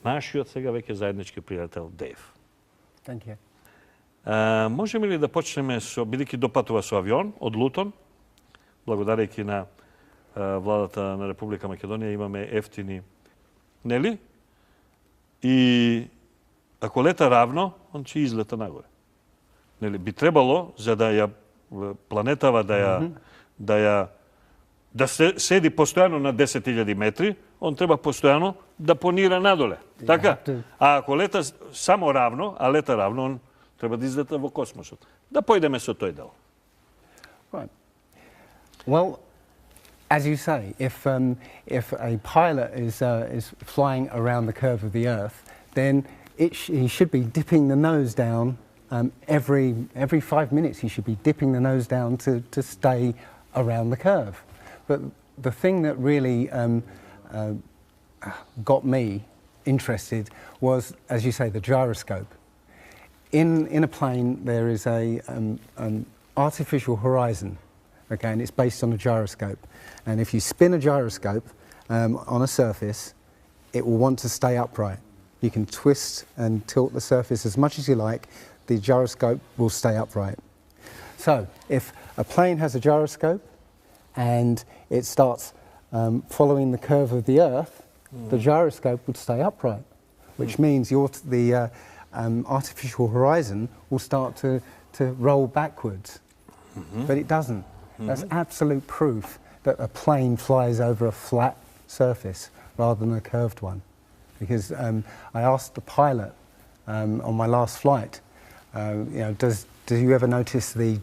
Нашиот сега веќе заеднички пријател Дейв. Thank you. Можеме ли да почнеме со, бидејќи допатува со авион од Лутон, благодарејќи на владата на Република Македонија имаме ефтини, нели? И ако лета равно, он ќе излета нагоре. Нели би требало за да ја планетава да седи постојано на 10.000 метри, он треба постојано да понира надоле. Така? А ако лета само равно, он треба да излета во космосот. Да појдеме со тој дел. Right. Well, as you say, if a pilot is flying around the curve of the Earth, then he should be dipping the nose down every 5 minutes. He should be dipping the nose down to stay around the curve. But the thing that really got me interested was, as you say, the gyroscope. In a plane, there is an artificial horizon, okay, and it's based on a gyroscope. And if you spin a gyroscope on a surface, it will want to stay upright. You can twist and tilt the surface as much as you like, the gyroscope will stay upright. So if a plane has a gyroscope and it starts following the curve of the Earth, the gyroscope would stay upright, which means the artificial horizon will start to roll backwards. But it doesn't. That's absolute proof that a plane flies over a flat surface rather than a curved one. Because I asked the pilot on my last flight, do you ever notice the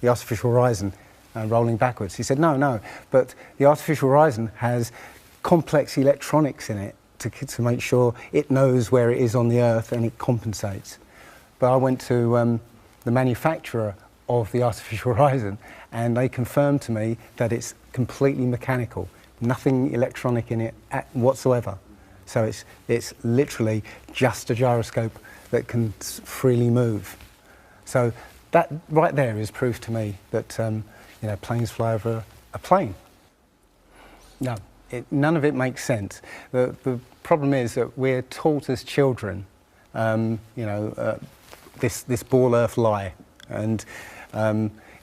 artificial horizon rolling backwards? He said, no, but the artificial horizon has complex electronics in it to make sure it knows where it is on the Earth and it compensates. But I went to the manufacturer of the artificial horizon and they confirmed to me that it's completely mechanical, nothing electronic in it whatsoever. So it's literally just a gyroscope that can freely move. So that right there is proof to me that planes fly over a plane. No, none of it makes sense. The problem is that we're taught as children, this ball Earth lie, and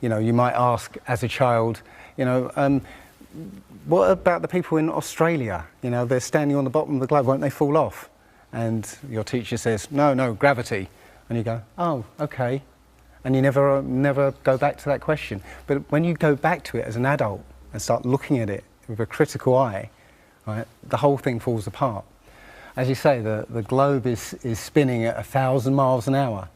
you might ask as a child, what about the people in Australia? They're standing on the bottom of the globe, won't they fall off? And your teacher says, no, gravity. And you go, oh, okay. And you never go back to that question. But when you go back to it as an adult and start looking at it with a critical eye, right, the whole thing falls apart. As you say, the globe is spinning at 1,000 miles an hour.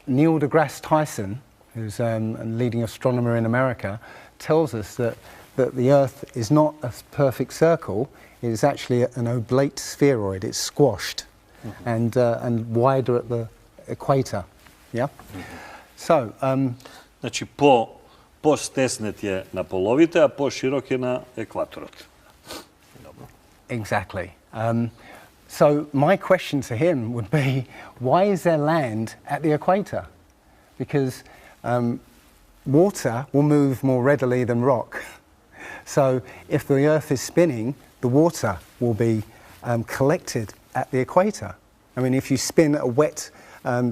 Neil deGrasse Tyson, who's a leading astronomer in America, tells us that the Earth is not a perfect circle, it is actually an oblate spheroid, it's squashed and wider at the equator. Yeah? So, значи по-стеснет е на половите, а по-широк е на екваторот. Exactly. So my question to him would be, why is there land at the equator? Because water will move more readily than rock. So if the Earth is spinning, the water will be collected at the equator. I mean, if you spin a wet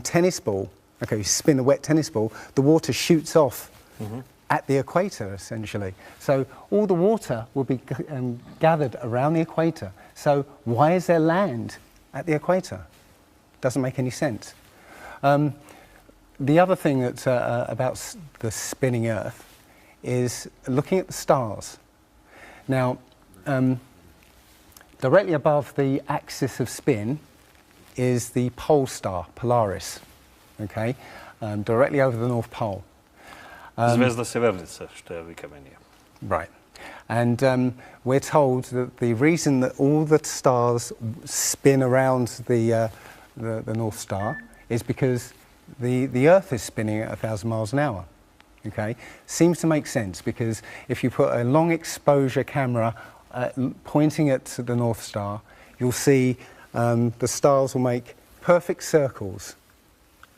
tennis ball, the water shoots off at the equator, essentially. So all the water will be gathered around the equator. So why is there land at the equator? Doesn't make any sense. The other thing that about the spinning Earth is looking at the stars. Now, directly above the axis of spin is the pole star, Polaris, okay, directly over the North Pole. Звезда Северница, што ја викаме ние. Right. And we're told that the reason that all the stars spin around the North Star is because the Earth is spinning at 1,000 miles an hour. Okay, seems to make sense because if you put a long exposure camera pointing at the North Star, you'll see the stars will make perfect circles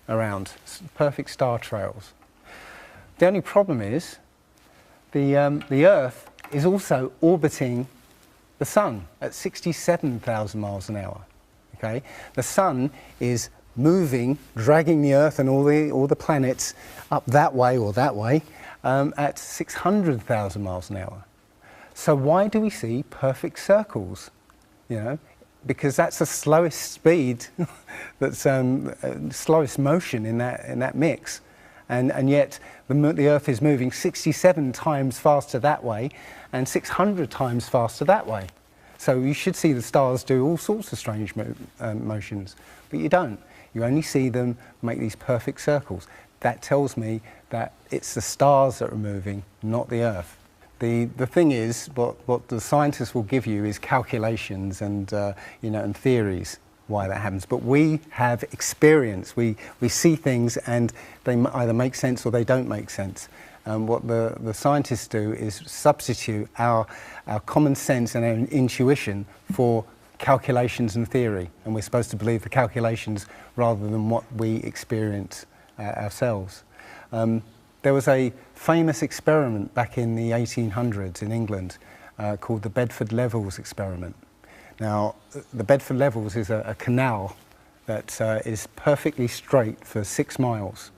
around, perfect star trails. The only problem is the Earth is also orbiting the sun at 67,000 miles an hour. Okay? The sun is moving, dragging the Earth and all the planets up that way or that way at 600,000 miles an hour. So why do we see perfect circles? You know, because that's the slowest speed, that's slowest motion in that mix, and yet the Earth is moving 67 times faster that way, and 600 times faster that way. So you should see the stars do all sorts of strange motions, but you don't. You only see them make these perfect circles. That tells me that it's the stars that are moving, not the Earth. The thing is, what the scientists will give you is calculations and, you know, and theories why that happens. But we have experience. We see things and they either make sense or they don't make sense. What the scientists do is substitute our common sense and our intuition for calculations and theory. And we're supposed to believe the calculations rather than what we experience ourselves. There was a famous experiment back in the 1800s in England called the Bedford Levels experiment. Now, the Bedford Levels is a canal that is perfectly straight for 6 miles.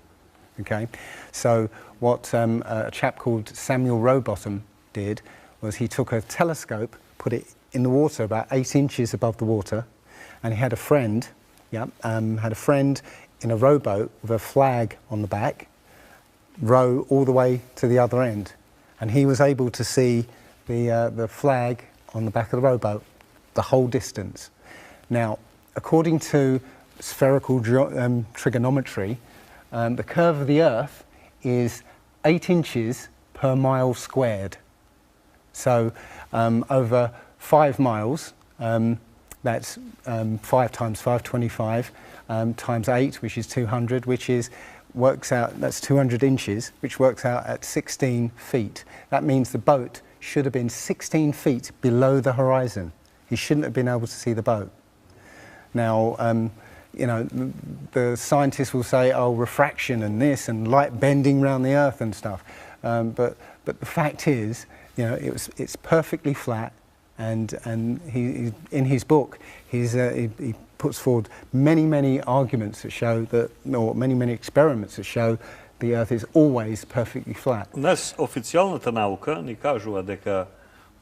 Okay, so what a chap called Samuel Rowbottom did was he took a telescope, put it in the water about 8 inches above the water, and he had a friend, in a rowboat with a flag on the back, row all the way to the other end, and he was able to see the flag on the back of the rowboat the whole distance. Now, according to spherical trigonometry, the curve of the Earth is 8 inches per mile squared. So over 5 miles, that's 5 times 5, 25, times 8, which is 200, works out, that's 200 inches, which works out at 16 feet. That means the boat should have been 16 feet below the horizon. He shouldn't have been able to see the boat. Now, you know, the scientists will say, oh, refraction and this and light bending around the Earth and stuff. But the fact is, you know, it's perfectly flat, and he in his book he puts forward many arguments that show that, or many experiments that show the Earth is always perfectly flat. У нас официјалната наука ни кажува дека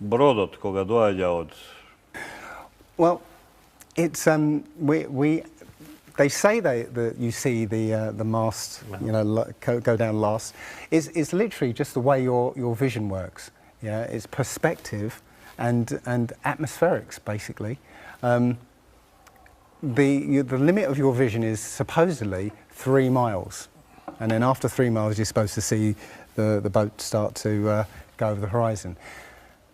бродот кога доаѓа од Well, it's they say that you see the mast, you know, go down last. It's literally just the way your vision works. Yeah, it's perspective and atmospherics basically. The limit of your vision is supposedly 3 miles, and then after 3 miles you're supposed to see the boat start to go over the horizon.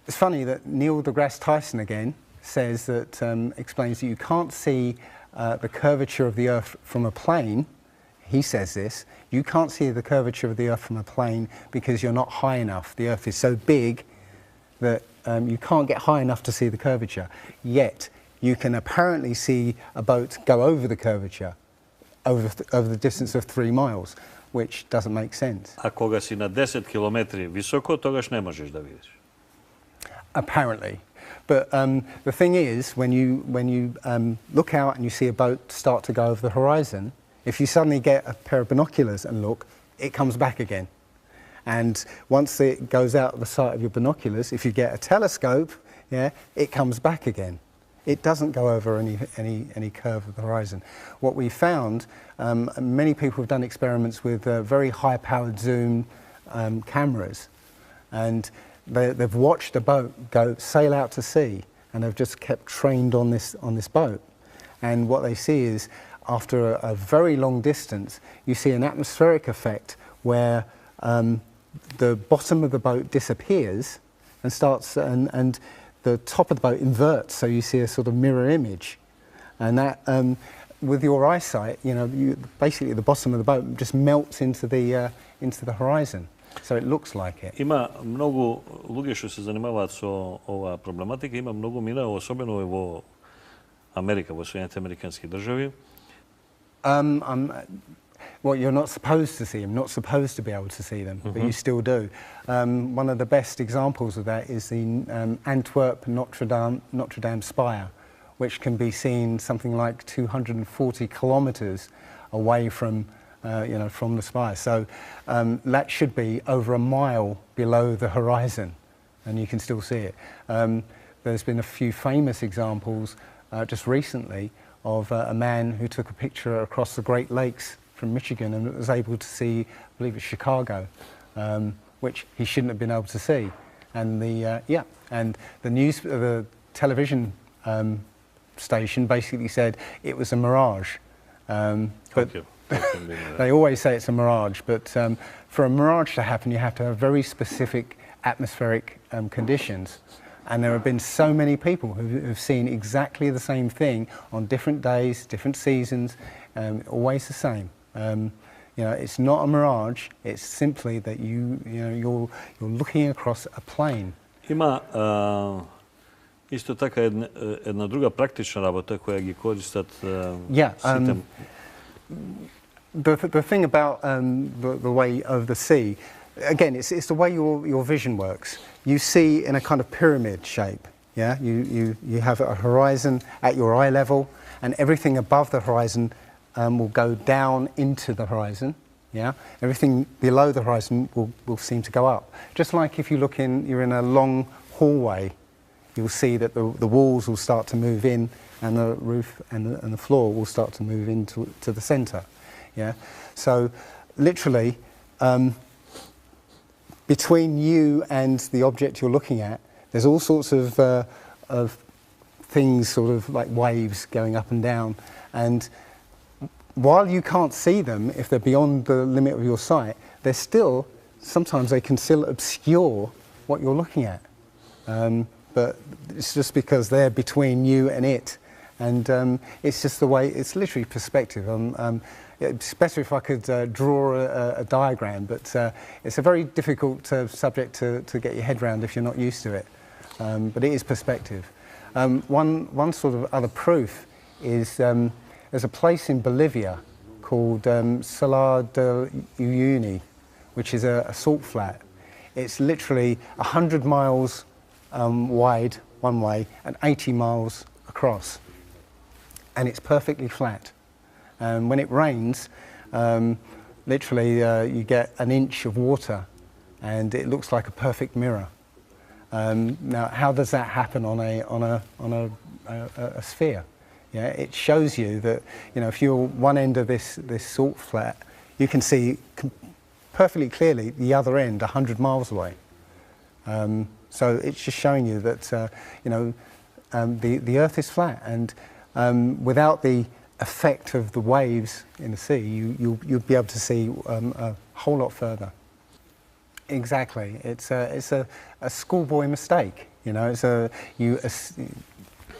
It's funny that Neil deGrasse Tyson again says that explains that you can't see the curvature of the Earth from a plane. He says this, you can't see the curvature of the Earth from a plane because you're not high enough. The Earth is so big that you can't get high enough to see the curvature. Yet you can apparently see a boat go over the curvature over the distance of 3 miles, which doesn't make sense. А кога си на 10 километри високо, тогаш не можеш да видиш. Apparently. But the thing is, when you look out and you see a boat start to go over the horizon, if you suddenly get a pair of binoculars and look, it comes back again. And once it goes out the sight of your binoculars, if you get a telescope, yeah, it comes back again. It doesn't go over any curve of the horizon. What we found, many people have done experiments with very high-powered zoom cameras, and they've watched a boat sail out to sea, and they've just kept trained on this boat. And what they see is, after a very long distance, you see an atmospheric effect where the bottom of the boat disappears and starts, and the top of the boat inverts, so you see a sort of mirror image. And that, with your eyesight, you know, basically the bottom of the boat just melts into the horizon. So it looks like it. Има многу луѓе што се занимаваат со оваа проблематика, има многу минало, особено во Америка, во Соединените Американски држави. Well, you're not supposed to see them, not supposed to be able to see them, but you still do. One of the best examples of that is the Antwerp Notre Dame spire, which can be seen something like 240 kilometres away from, from the spire. So that should be over a mile below the horizon, and you can still see it. There's been a few famous examples just recently of a man who took a picture across the Great Lakes from Michigan and was able to see, I believe it's Chicago, which he shouldn't have been able to see. And the television station basically said it was a mirage. But they always say it's a mirage, but for a mirage to happen, you have to have very specific atmospheric conditions. And there have been so many people who've seen exactly the same thing on different days, different seasons, always the same. It's not a mirage, it's simply that you're looking across a plane. Ima isto taka jedna druga praktična rabota koja gi koristat The thing about the way of the sea, again, it's the way your vision works. You see in a kind of pyramid shape. Yeah, you have a horizon at your eye level, and everything above the horizon will go down into the horizon. Yeah, everything below the horizon will seem to go up. Just like if you're in a long hallway, you'll see that the walls will start to move in, and the roof and the floor will start to move into the centre. Yeah, so literally between you and the object you're looking at, there's all sorts of things, sort of like waves going up and down, and while you can't see them, if they're beyond the limit of your sight, sometimes they can still obscure what you're looking at. But it's just because they're between you and it, and it's just the way, it's literally perspective. It's better if I could draw a diagram, but it's a very difficult subject to get your head around if you're not used to it. But it is perspective. One sort of other proof is there's a place in Bolivia called Salar de Uyuni, which is a salt flat. It's literally 100 miles wide one way and 80 miles across, and it's perfectly flat. When it rains, literally you get an inch of water, and it looks like a perfect mirror. Now, how does that happen on a sphere? Yeah, it shows you that, if you're one end of this salt flat, you can see perfectly clearly the other end 100 miles away. So it's just showing you that the Earth is flat, and without the effect of the waves in the sea, you'll be able to see a whole lot further. Exactly, it's a schoolboy mistake. It's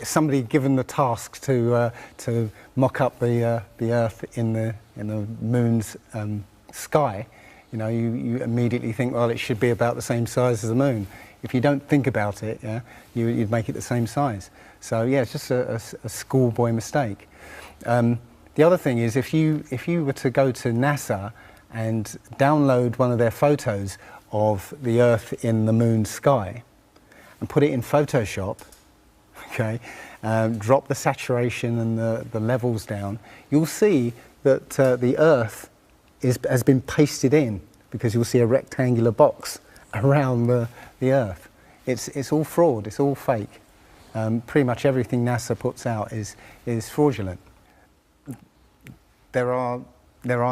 somebody given the task to mock up the Earth in the moon's sky. You immediately think, well, it should be about the same size as the moon. If you don't think about it, you'd make it the same size. So yeah, it's just a schoolboy mistake. The other thing is, if you were to go to NASA and download one of their photos of the Earth in the moon's sky and put it in Photoshop, okay, drop the saturation and the levels down, you'll see that the Earth has been pasted in, because you'll see a rectangular box around the Earth. It's all fraud, it's all fake. Pretty much everything NASA puts out is fraudulent. There are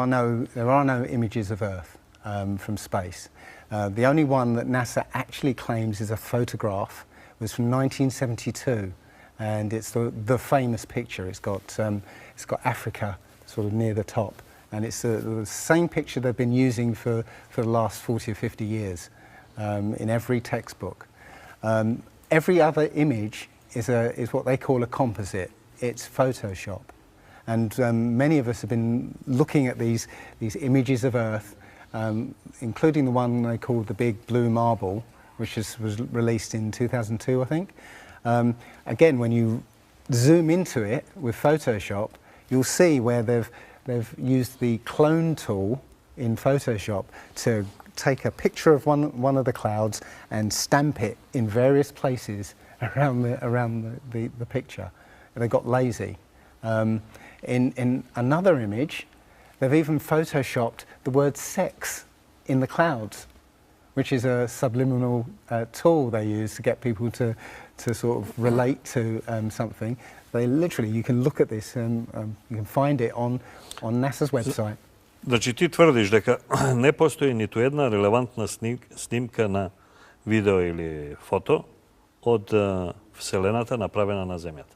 no images of Earth from space. The only one that NASA actually claims is a photograph was from 1972, and it's the famous picture. It's got Africa sort of near the top, and it's the same picture they've been using for the last 40 or 50 years in every textbook. Every other image is what they call a composite. It's Photoshop. And many of us have been looking at these images of Earth, including the one they called the Big Blue Marble, which was released in 2002, I think. Again, when you zoom into it with Photoshop, you'll see where they've they've used the clone tool in Photoshop to take a picture of one of the clouds and stamp it in various places around the picture. They got lazy. In another image, they've even photoshopped the word sex in the clouds, which is a subliminal tool they use to get people to sort of relate to something. They literally, you can look at this and you can find it on NASA's website. Znači ti tvrdiš дека не постои ниту една релевантна снимка на видео или фото од Вселената направена на Земјата?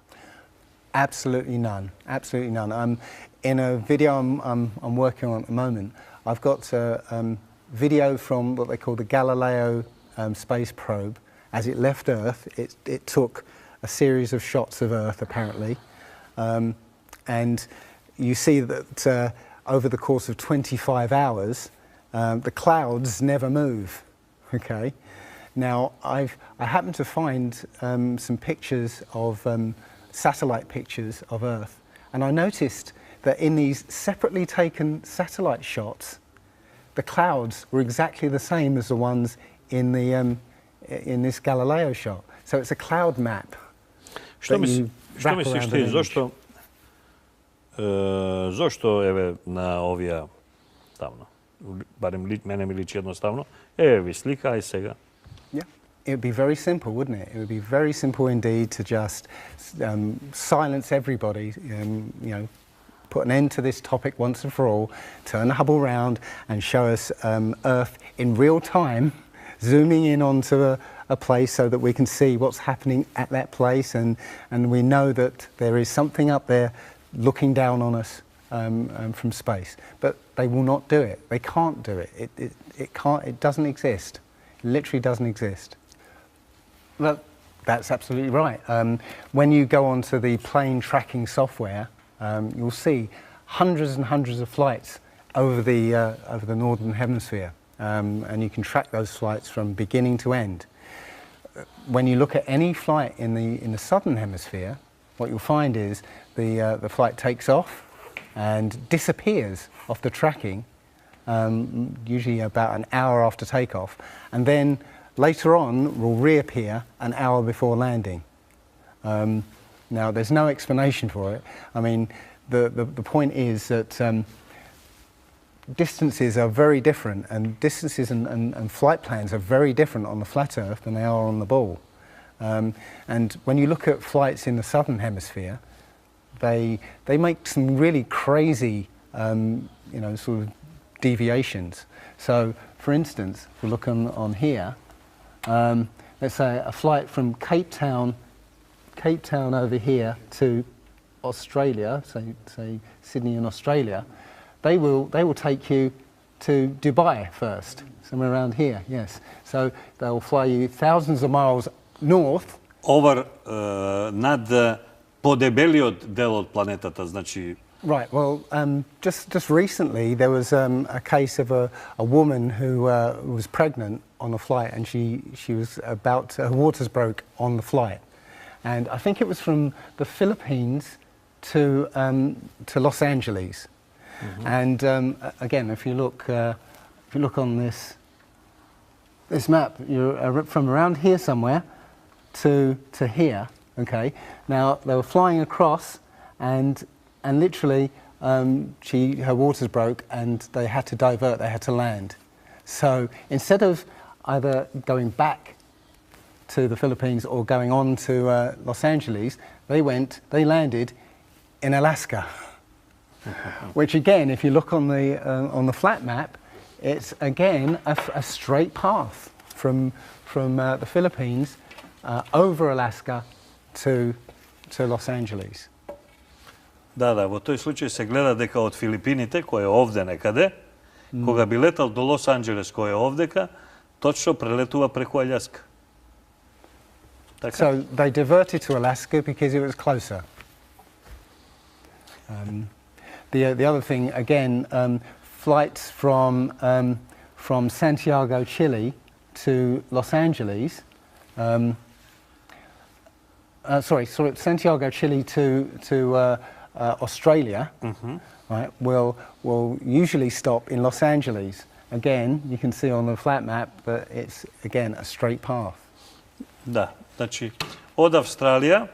Absolutely none. Absolutely none. In a video I'm working on at the moment, I've got a video from what they call the Galileo space probe. As it left Earth, it took a series of shots of Earth, apparently. And you see that over the course of 25 hours, the clouds never move, okay? Now, I happened to find some pictures of, satellite pictures of Earth, and I noticed that in these separately taken satellite shots, the clouds were exactly the same as the ones in this Galileo shot. So it's a cloud map. Што мислиш ти, зошто еве на овија ставно, барем мене ми личи едноставно, ви слика, ај сега. Yeah, it would be very simple, wouldn't it? It would be very simple indeed to just silence everybody, you know, put an end to this topic once and for all, turn the Hubble round and show us Earth in real time, zooming in onto a place so that we can see what's happening at that place, and we know that there is something up there looking down on us from space. But they will not do it. They can't do it. It can't. It doesn't exist. It literally doesn't exist. Well, that's absolutely right. When you go onto the plane tracking software, you'll see hundreds and hundreds of flights over the northern hemisphere, and you can track those flights from beginning to end. When you look at any flight in the southern hemisphere, what you'll find is the flight takes off and disappears off the tracking, usually about an hour after takeoff, and then later on will reappear an hour before landing. Now, there's no explanation for it. I mean, the point is that distances are very different, and distances and flight plans are very different on the flat Earth than they are on the ball. And when you look at flights in the southern hemisphere, they make some really crazy, you know, sort of deviations. So, for instance, if we look on here, let's say a flight from Cape Town over here to Australia, say Sydney in Australia, they will take you to Dubai first, somewhere around here, yes. So they'll fly you thousands of miles north. Over над подебелиот дел од планетата, значи. Right. Well, just recently there was a case of a woman who was pregnant on a flight, and she was her waters broke on the flight, and I think it was from the Philippines to Los Angeles. Mm-hmm. And again, if you look on this map, you're from around here somewhere to here. Okay. Now they were flying across, and literally her waters broke, and they had to divert. They had to land. So instead of either going back to the Philippines or going on to Los Angeles, they landed in Alaska. Which again, if you look on the flat map, it's again a straight path from the Philippines over Alaska to Los Angeles. Да, во тој случај се гледа дека од Филипините, кој е овде некаде, кога би летал до Лос Анџелес, кој е овдека, точно прелетува преку Аљаска. So they diverted to Alaska because it was closer. The other thing, again, flights from Santiago, Chile to Los Angeles, Santiago, Chile to Australia, right, will usually stop in Los Angeles. Again, you can see on the flat map that it's, again, a straight path. Da, znači od Avstralija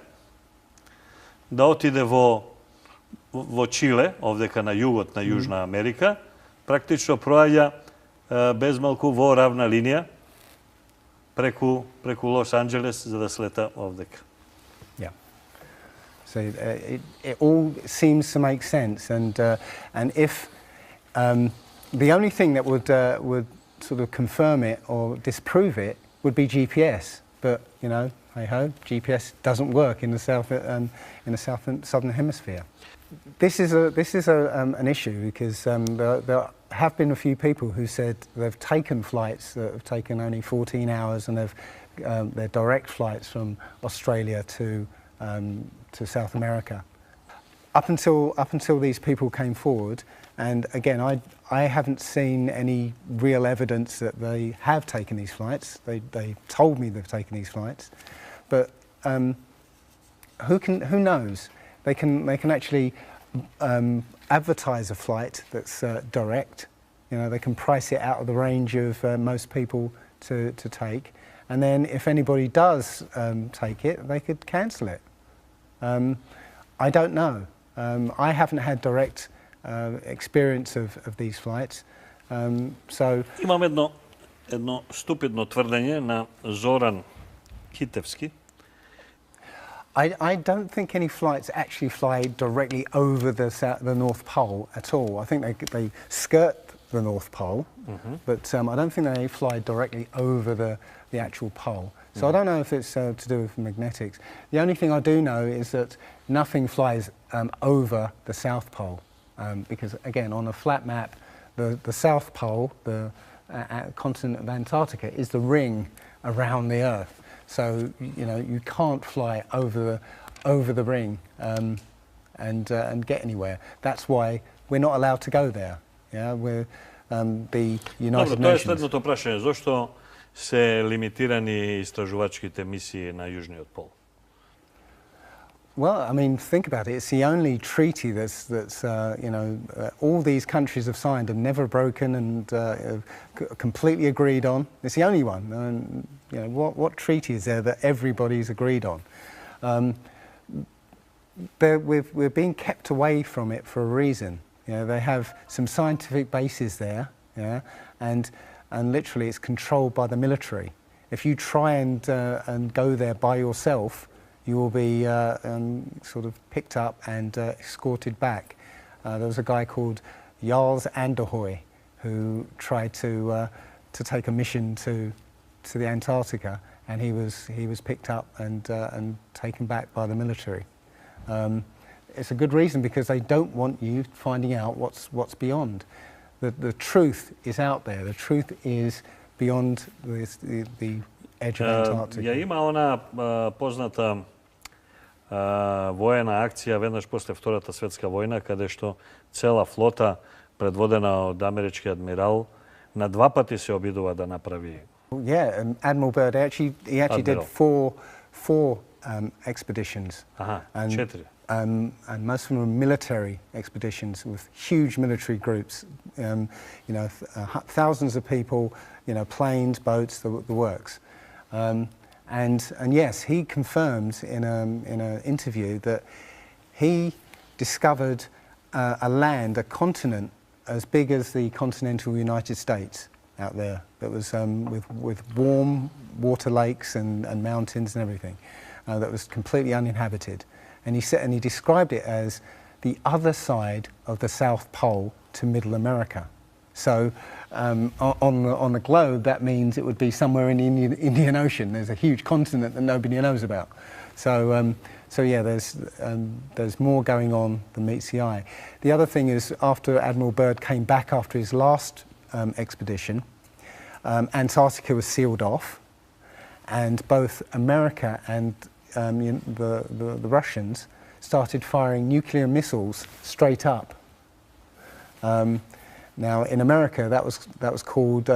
da otide vo Čile, ovdje na jugot, na Južna Amerika, praktično provalja bezmalku vo ravna linija preku Los Angeles za da sleta ovdje. Yeah. So it all seems to make sense, and if the only thing that would sort of confirm it or disprove it would be GPS, but you know, hey ho, GPS doesn't work in the southern hemisphere. This is an issue because there have been a few people who said they've taken flights that have taken only 14 hours, and they're direct flights from Australia to South America. Up until these people came forward, and again, I haven't seen any real evidence that they have taken these flights. They told me they've taken these flights, but who knows? They can actually advertise a flight that's direct. You know, they can price it out of the range of most people to take, and then if anybody does take it, they could cancel it. I don't know. I haven't had direct experience of these flights. So Imam jedno stupidno tvrdenje na Zoran Kitevski. I don't think any flights actually fly directly over the North Pole at all. I think they skirt the North Pole, but I don't think they fly directly over the actual pole. So I don't know if it's to do with magnetics. The only thing I do know is that nothing flies over the South Pole, because again, on a flat map, the South Pole, the continent of Antarctica, is the ring around the Earth. So you know, you can't fly over the ring and get anywhere. That's why we're not allowed to go there. Yeah, we're the United Nations. To je следното прашање. Зошто се лимитирани истражувачките мисии на Јужниот пол? Well, I mean, think about it. It's the only treaty that's you know, all these countries have signed and never broken and completely agreed on. It's the only one. And, you know, what treaty is there that everybody's agreed on? We're being kept away from it for a reason. You know, they have some scientific bases there, yeah, and literally it's controlled by the military. If you try and go there by yourself, you will be sort of picked up and escorted back. There was a guy called Yall who tried to take a mission to the Antarctica, and he was picked up and taken back by the military. It's a good reason, because they don't want you finding out what's beyond. The truth is out there. The truth is beyond the edge of Antarctica. Ја има она позната воена акција веднаш после Втората светска војна, каде што цела флота предводена од амерички адмирал на два пати се обидува да направи. Yeah, Admiral Byrd he actually did four expeditions. And 4. And most of them were military expeditions with huge military groups. You know, thousands of people, you know, planes, boats, the works. And yes, he confirmed in an interview that he discovered a continent as big as the continental United States out there, that was with warm water lakes and mountains and everything, that was completely uninhabited. And he described it as the other side of the South Pole to Middle America. So on the globe, that means it would be somewhere in the Indian Ocean. There's a huge continent that nobody knows about. So yeah, there's more going on than meets the eye. The other thing is, after Admiral Byrd came back after his last expedition, Antarctica was sealed off, and both America and the Russians started firing nuclear missiles straight up. Now, in America, that was called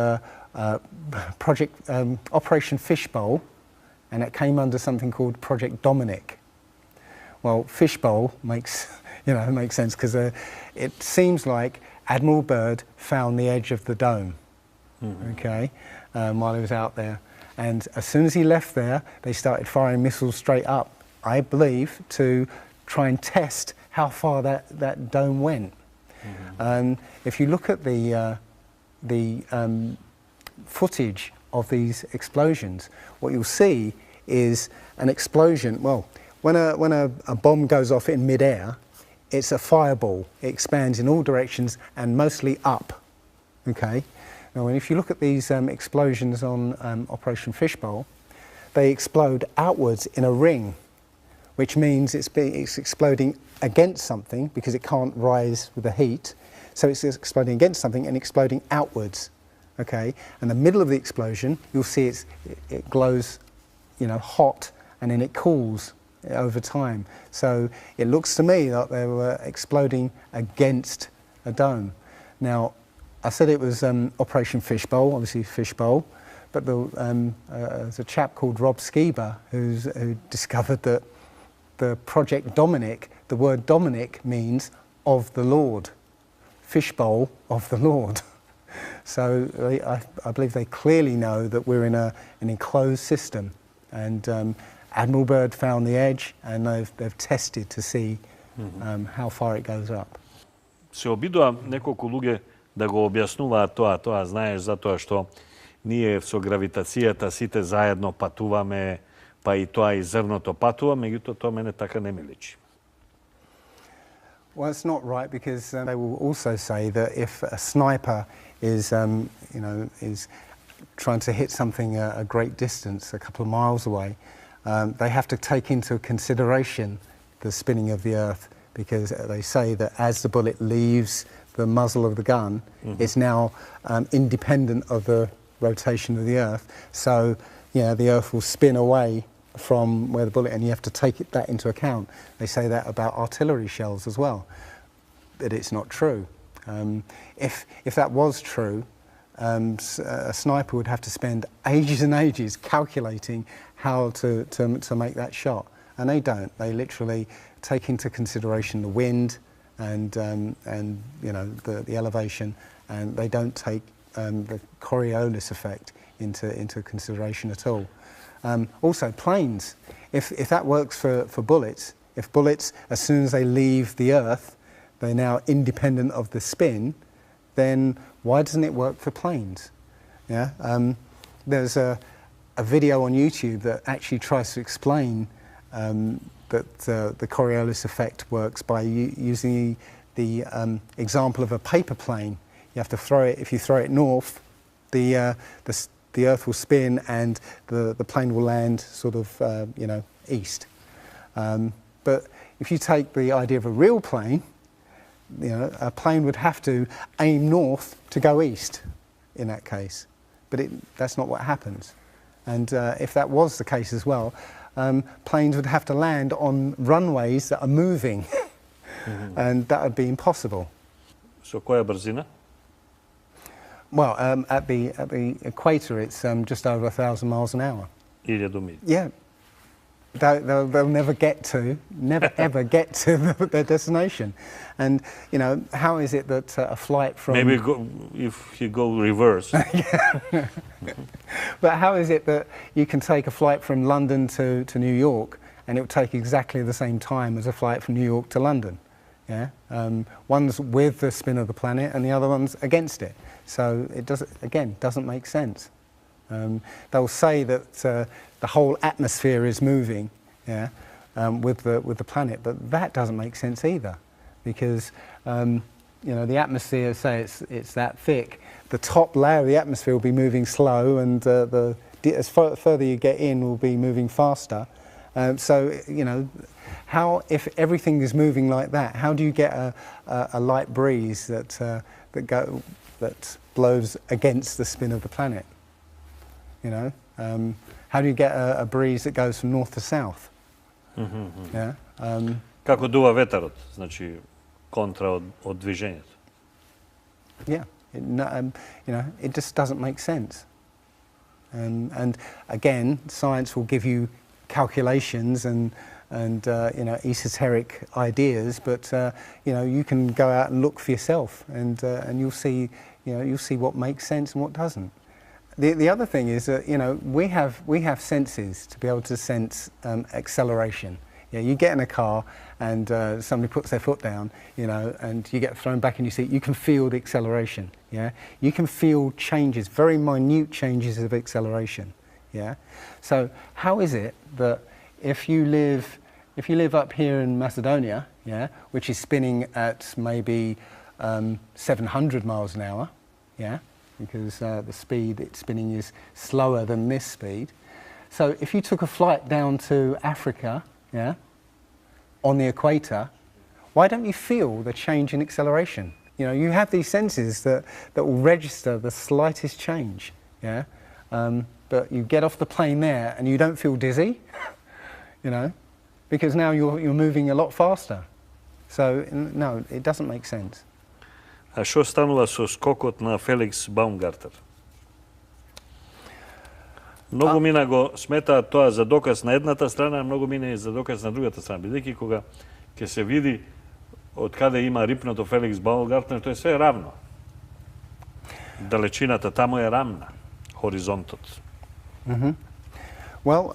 Project Operation Fishbowl, and it came under something called Project Dominic. Well, fishbowl makes You know, it makes sense because it seems like Admiral Byrd found the edge of the dome, okay, while he was out there. And as soon as he left there, they started firing missiles straight up, I believe, to try and test how far that dome went. If you look at the footage of these explosions, what you'll see is an explosion. Well, when a bomb goes off in midair, it's a fireball. It expands in all directions and mostly up. Okay. Now, if you look at these explosions on Operation Fishbowl, they explode outwards in a ring, which means it's exploding against something because it can't rise with the heat. So it's exploding against something and exploding outwards. Okay, and the middle of the explosion, you'll see it glows, you know, hot, and then it cools over time. So it looks to me like they were exploding against a dome. Now, I said it was Operation Fishbowl, obviously Fishbowl, but there's a chap called Rob Skiba who discovered that the Project Dominic, the word Dominic means of the Lord, Fishbowl of the Lord. So I believe they clearly know that we're in an enclosed system, and Admiral Byrd found the edge, and they've tested to see how far it goes up. Се обидува неколку луѓе да го објаснуваат тоа, знаеш, затоа што ние со гравитацијата сите заедно патуваме, па и тоа и зрното патува, меѓутоа тоа мене така не ми личи. Well, it's not right, because they will also say that if a sniper is trying to hit something a great distance, a couple of miles away, they have to take into consideration the spinning of the Earth, because they say that as the bullet leaves the muzzle of the gun, it's now independent of the rotation of the Earth. So, the Earth will spin away from where the bullet, and you have to take that into account. They say that about artillery shells as well, but it's not true. If that was true, a sniper would have to spend ages and ages calculating how to make that shot, and they don't. They literally take into consideration the wind and the elevation, and they don't take the Coriolis effect into consideration at all. Also, planes. If that works for bullets, if bullets, as soon as they leave the Earth, they're now independent of the spin, then why doesn't it work for planes? Yeah. There's a video on YouTube that actually tries to explain that the Coriolis effect works by using the example of a paper plane. You have to throw it. If you throw it north, the Earth will spin and the plane will land sort of east. But if you take the idea of a real plane, a plane would have to aim north to go east in that case. But that's not what happens. And if that was the case as well, planes would have to land on runways that are moving, and that would be impossible. So, која брзина? Well, at the equator, it's just over 1,000 miles an hour. 1000 милји. Yeah. They'll never ever get to their destination. And, how is it that a flight from... Maybe if you go reverse. But how is it that you can take a flight from London to New York, and it will take exactly the same time as a flight from New York to London? Yeah? One's with the spin of the planet, and the other one's against it. So it doesn't make sense. They'll say that the whole atmosphere is moving, with the planet, but that doesn't make sense either, because the atmosphere, say it's that thick, the top layer of the atmosphere will be moving slow, and as further you get in, will be moving faster. So how, if everything is moving like that, how do you get a light breeze that blows against the spin of the planet? How do you get a breeze that goes from north to south? Yeah. Како дува ветерот, значи контра од движењето. Yeah. It just doesn't make sense. And again, science will give you calculations and you know, esoteric ideas, but you know, you can go out and look for yourself, and you'll see, you know, you'll see what makes sense and what doesn't. The other thing is that, you know, we have senses to be able to sense acceleration. Yeah, you get in a car and somebody puts their foot down, you know, and you get thrown back in your seat. You can feel the acceleration. Yeah, you can feel changes, very minute changes of acceleration. Yeah, so how is it that if you live up here in Macedonia, yeah, which is spinning at maybe 700 miles an hour, yeah, because the speed it's spinning is slower than this speed. So if you took a flight down to Africa, yeah, on the equator, why don't you feel the change in acceleration? You know, you have these senses that will register the slightest change, yeah. But you get off the plane there and you don't feel dizzy, you know, because now you're moving a lot faster. So no, it doesn't make sense. А що станува со скокот на Феликс Баумгартер? Многу мина го сметаат тоа за доказ на едната страна, а многу мина и за доказ на другата страна. Бидејќи кога ќе се види од каде има рипното Феликс Баумгартер, тоа е све равно. Далечината таму е рамна, хоризонтот. Well,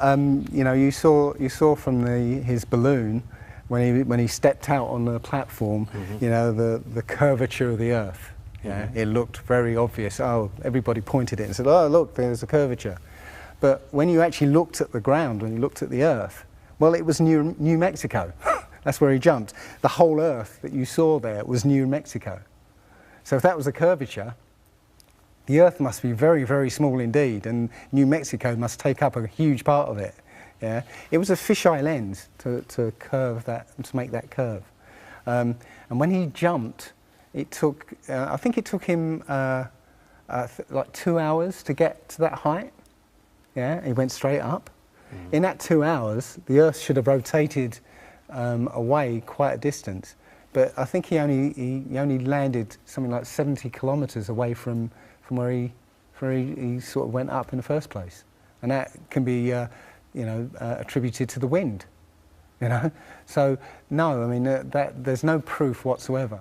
you know, you saw from his balloon when he stepped out on the platform, you know, the curvature of the Earth. Yeah, it looked very obvious. Oh, everybody pointed it and said, "Oh, look, there's a curvature." But when you actually looked at the ground, when you looked at the Earth, well, it was New Mexico. That's where he jumped. The whole Earth that you saw there was New Mexico. So if that was a curvature, the Earth must be very, very small indeed, and New Mexico must take up a huge part of it. Yeah, it was a fisheye lens to curve that, to make that curve. And when he jumped, it took, I think it took him like 2 hours to get to that height. Yeah, he went straight up. In that 2 hours, the Earth should have rotated away quite a distance, but I think he only landed something like 70 kilometers away from where he sort of went up in the first place, and that can be you know, attributed to the wind, you know. So no, I mean that there's no proof whatsoever.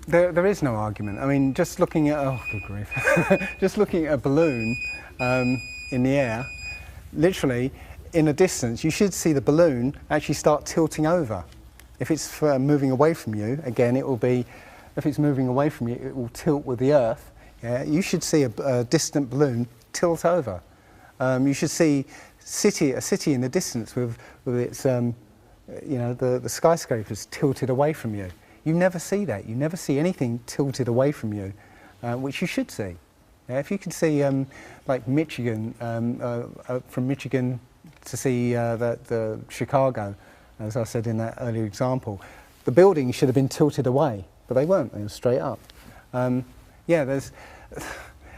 There is no argument. I mean, just looking at, oh good grief, just looking at a balloon in the air, literally in a distance, you should see the balloon actually start tilting over. If it's moving away from you, again, it will be, if it's moving away from you, it will tilt with the Earth. Yeah, you should see a distant balloon tilt over. You should see a city in the distance with its, you know, the skyscrapers tilted away from you. You never see that. You never see anything tilted away from you, which you should see. Yeah, if you can see, like Michigan, from Michigan to see the Chicago, as I said in that earlier example, the buildings should have been tilted away, but they weren't. They were straight up. Yeah, there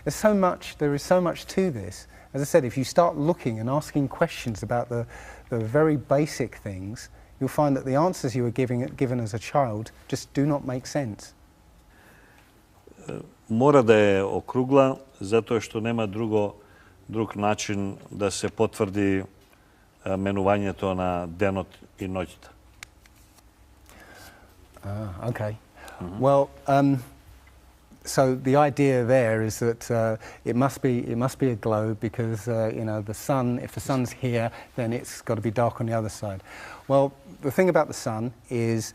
is so much to this. As I said, if you start looking and asking questions about the very basic things, you'll find that the answers you were given as a child just do not make sense. Мора да е округла, затоа што нема друг начин да се потврди менувањето на денот и ноќта. Okay. Well, so the idea there is that it must be a globe because you know, the sun. If the sun's here, then it's got to be dark on the other side. Well, the thing about the sun is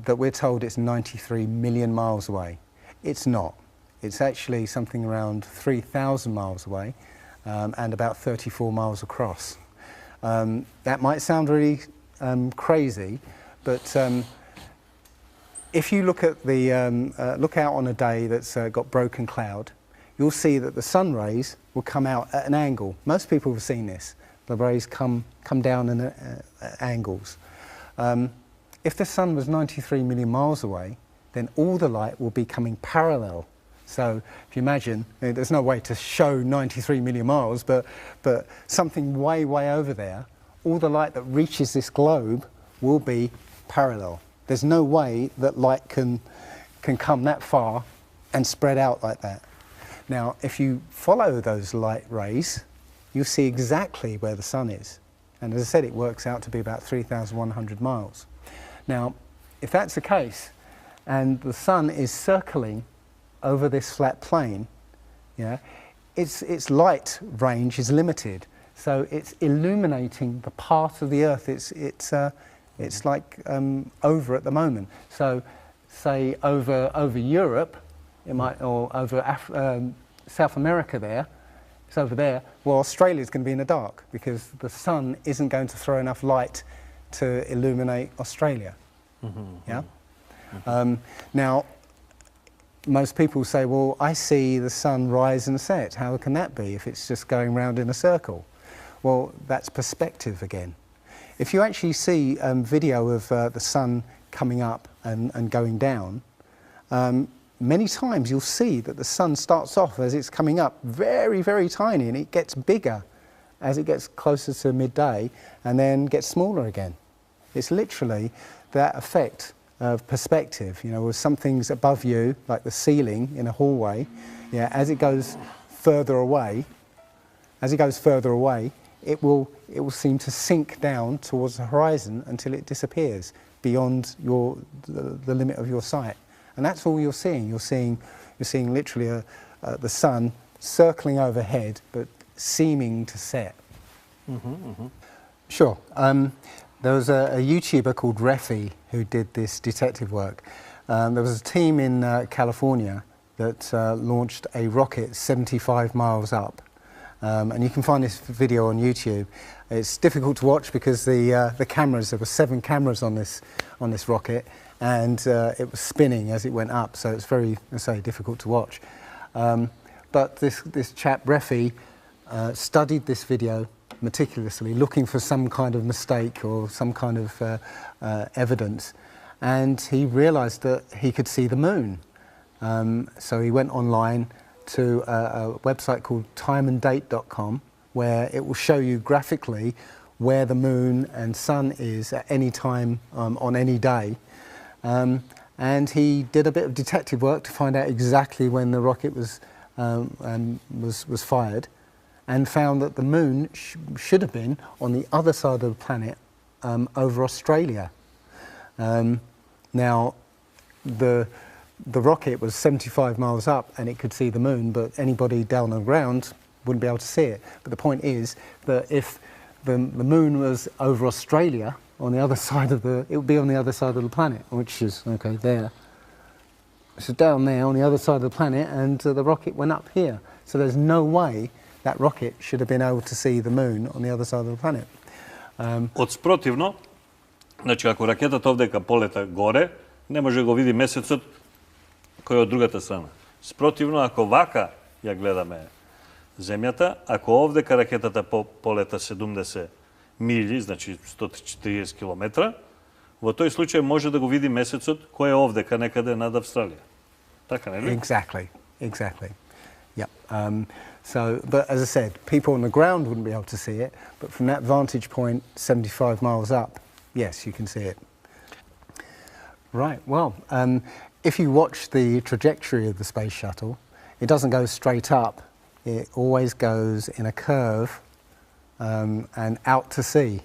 that we're told it's 93 million miles away. It's not. It's actually something around 3,000 miles away and about 34 miles across. That might sound really crazy, but if you look at look out on a day that's got broken cloud, you'll see that the sun rays will come out at an angle. Most people have seen this. The rays come down in angles. If the sun was 93 million miles away, then all the light will be coming parallel. So if you imagine, there's no way to show 93 million miles, but something way over there, all the light that reaches this globe will be parallel. There's no way that light can come that far and spread out like that. Now, if you follow those light rays, you'll see exactly where the sun is. And as I said, it works out to be about 3,100 miles. Now, if that's the case, and the sun is circling over this flat plane, yeah, its light range is limited. So it's illuminating the part of the Earth it's like over at the moment. So, say over Europe, it might, or over South America there, it's over there. Well, Australia's going to be in the dark because the sun isn't going to throw enough light to illuminate Australia. Yeah. Now, most people say, well, I see the sun rise and set. How can that be if it's just going round in a circle? Well, that's perspective again. If you actually see video of the sun coming up and going down, many times you'll see that the sun starts off as it's coming up very, very tiny, and it gets bigger as it gets closer to midday and then gets smaller again. It's literally that effect of perspective, you know, with some things above you, like the ceiling in a hallway, yeah, as it goes further away, it will seem to sink down towards the horizon until it disappears beyond the limit of your sight. And that's all you're seeing. You're seeing literally the sun circling overhead, but seeming to set. Sure. There was a YouTuber called Refi who did this detective work. There was a team in California that launched a rocket 75 miles up. And you can find this video on YouTube. It's difficult to watch because the cameras, there were 7 cameras on this rocket, and it was spinning as it went up, so it's very, let's say, difficult to watch. But this chap, Refi, studied this video meticulously, looking for some kind of mistake or some kind of evidence, and he realised that he could see the moon. So he went online to a website called timeanddate.com, where it will show you graphically where the moon and sun is at any time on any day. And he did a bit of detective work to find out exactly when the rocket was fired, and found that the moon should have been on the other side of the planet, over Australia. Now, the rocket was 75 miles up and it could see the moon, but anybody down on the ground wouldn't be able to see it. But the point is that if the moon was over Australia, on the other side of it would be on the other side of the planet, which is, okay, there. So down there on the other side of the planet, and the rocket went up here. So there's no way that rocket should have been able to see the moon on the other side of the planet. Спротивно, значи ако ракетата овдека полета горе, не може да го види месецот кој е од другата страна. Спротивно, ако вака ја гледаме земјата, ако овдека ракетата полета 70 мили, значи 140 километра, во тој случај може да го види месецот кој е овдека некаде над Австралија. Така, нели? Exactly. Yeah. But as I said, people on the ground wouldn't be able to see it, but from that vantage point, 75 miles up, yes, you can see it. Right, well, if you watch the trajectory of the space shuttle, it doesn't go straight up. It always goes in a curve and out to sea.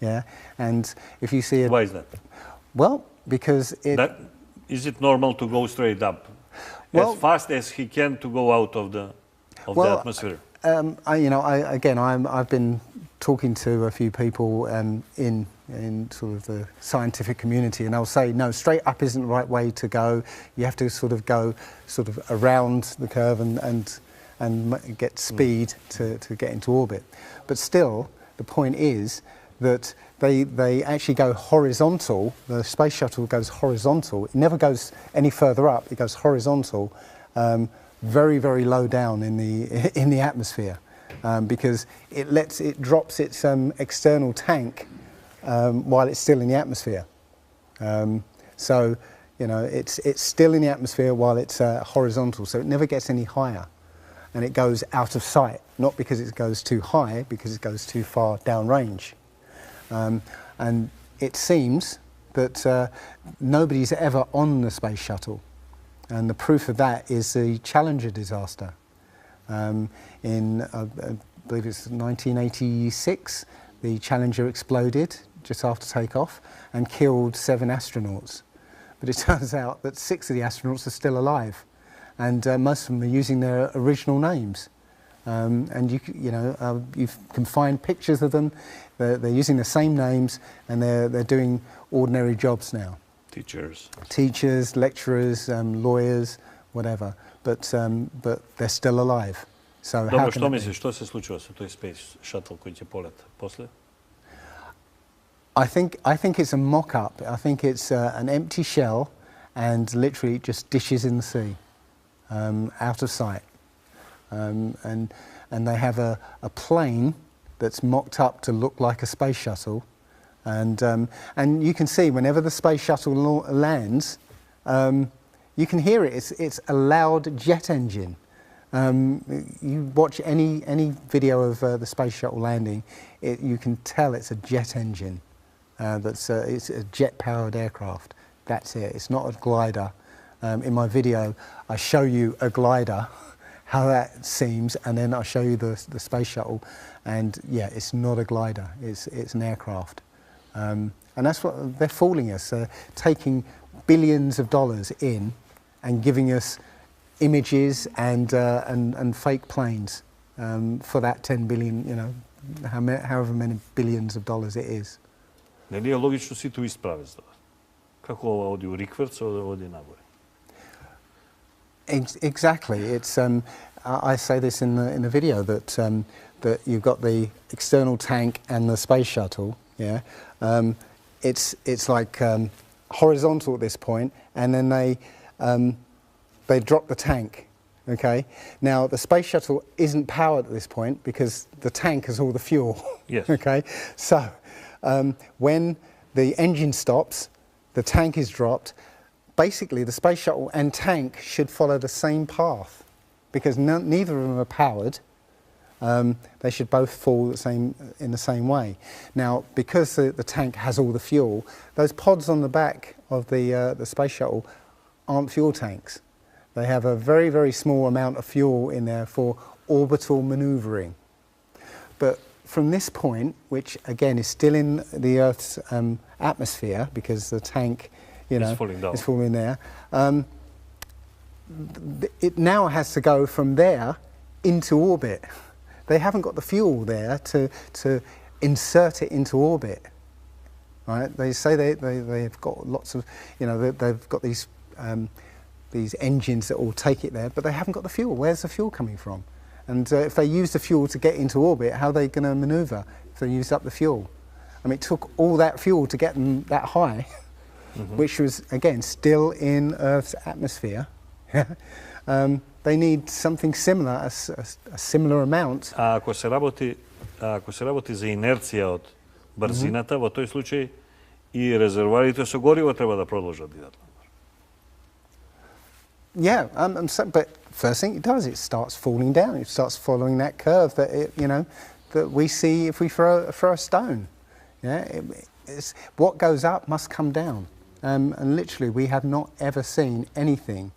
Yeah, and if you see it... Why is that? Well, because it... Is it normal to go straight up? Well, as fast as he can to go out of the atmosphere? I've been talking to a few people in sort of the scientific community, and they'll say, no, straight up isn't the right way to go. You have to sort of go sort of around the curve and get speed to get into orbit. But still, the point is that they actually go horizontal. The space shuttle goes horizontal. It never goes any further up. It goes horizontal, very, very low down in the atmosphere, because it drops its external tank while it's still in the atmosphere. So, you know, it's still in the atmosphere while it's horizontal. So it never gets any higher, and it goes out of sight. Not because it goes too high, because it goes too far downrange. And it seems that nobody's ever on the space shuttle, and the proof of that is the Challenger disaster. In, I believe it's 1986, the Challenger exploded just after takeoff and killed 7 astronauts. But it turns out that 6 of the astronauts are still alive, and most of them are using their original names. And you can find pictures of them. They're using the same names, and they're doing ordinary jobs now. Teachers, lecturers, lawyers, whatever. But they're still alive. So Dobro, što misliš, što se slučilo sa toj Space Shuttle koji će polet posle? I think it's a mock-up. I think it's an empty shell and literally just dishes in the sea, out of sight. And they have a plane that's mocked up to look like a space shuttle. And you can see whenever the space shuttle lands, you can hear it. It's a loud jet engine. You watch any video of the space shuttle landing, you can tell it's a jet engine. It's a jet-powered aircraft. That's it. It's not a glider. In my video, I show you a glider, how that seems, and then I show you the space shuttle, and yeah, it's not a glider. It's an aircraft, and that's what they're fooling us. Taking billions of dollars in, and giving us images and fake planes for that 10 billion, however many billions of dollars it is. Ne nije logično svi tu isprave zdava. Kako ova odi u rikverc, ova odi nagore? Exactly. It's I say this in the video that that you've got the external tank and the space shuttle. Yeah, it's like horizontal at this point, and then they drop the tank. Okay. Now the space shuttle isn't powered at this point because the tank has all the fuel. Yes. Okay. So when the engine stops, the tank is dropped. Basically, the space shuttle and tank should follow the same path because neither of them are powered. They should both fall in the same way. Now, because the tank has all the fuel, those pods on the back of the space shuttle aren't fuel tanks. They have a very, very small amount of fuel in there for orbital manoeuvring. But from this point, which again is still in the Earth's atmosphere because the tank is falling there. It now has to go from there into orbit. They haven't got the fuel there to insert it into orbit. Right? They say they've got lots of, they've got these engines that will take it there, but they haven't got the fuel. Where's the fuel coming from? And if they use the fuel to get into orbit, how are they going to manoeuvre if they used up the fuel? I mean, it took all that fuel to get them that high. Which was, again, still in Earth's atmosphere. They need something similar, a similar amount. A ako se raboti za inercija od brziната, во тој случај и резервоарите со гориво треба да продолжат да идат. Yeah, but first thing it does, it starts falling down. It starts following that curve that we see if we throw a stone. Yeah, what goes up must come down. And literally, we have not ever seen anything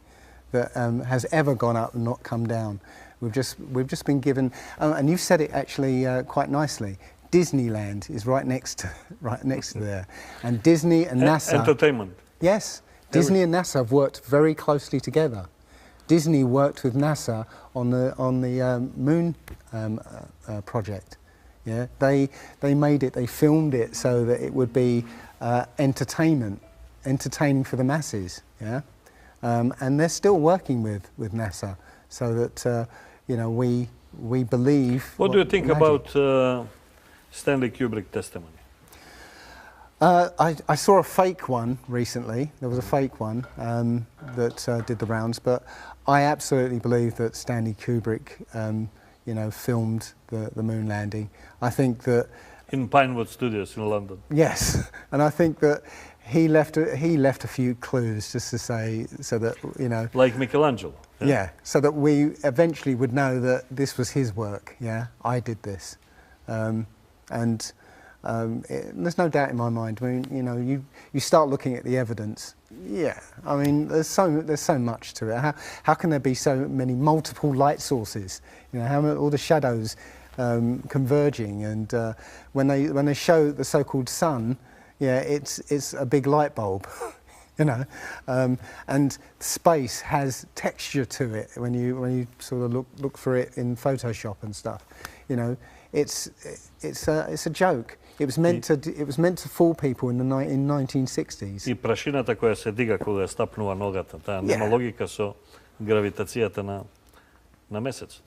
that has ever gone up and not come down. We've just been given, and you've said it actually quite nicely. Disneyland is right next to there, and Disney and NASA. Entertainment. Yes, Disney and NASA have worked very closely together. Disney worked with NASA on the moon project. Yeah, they made it. They filmed it so that it would be entertaining for the masses, yeah, and they're still working with NASA, so that we believe. What do you think about Stanley Kubrick testimony? I saw a fake one recently. There was a fake one that did the rounds, but I absolutely believe that Stanley Kubrick, filmed the moon landing. I think that in Pinewood Studios in London. Yes, and I think that he left a few clues just to say, so that like Michelangelo. Yeah, so that we eventually would know that this was his work. Yeah, I did this, and there's no doubt in my mind. I mean, you start looking at the evidence. Yeah, I mean, there's so much to it. How can there be so many multiple light sources? How all the shadows converging, and when they show the so-called sun, yeah, it's a big light bulb, you know, and space has texture to it when you sort of look for it in Photoshop and stuff, you know. It's a joke. It was meant to fool people in 1960s. И прашината која се дига кога стапнува ногата, таа нема логика со гравитацијата на месецот.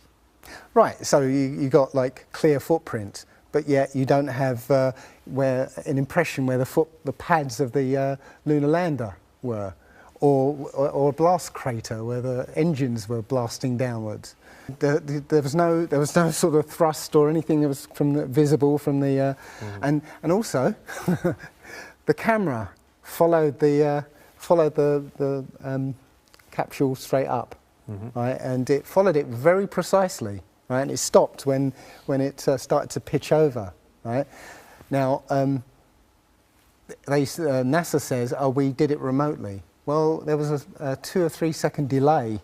Right, so you got like clear footprint, but yet you don't have an impression where the pads of the lunar lander were, or a blast crater where the engines were blasting downwards. There was no sort of thrust or anything that was visible from the and also the camera followed the capsule straight up, right, and it followed it very precisely, right, and it stopped when it started to pitch over, right. Now NASA says, oh, we did it remotely. Well, there was a 2 or 3 second delay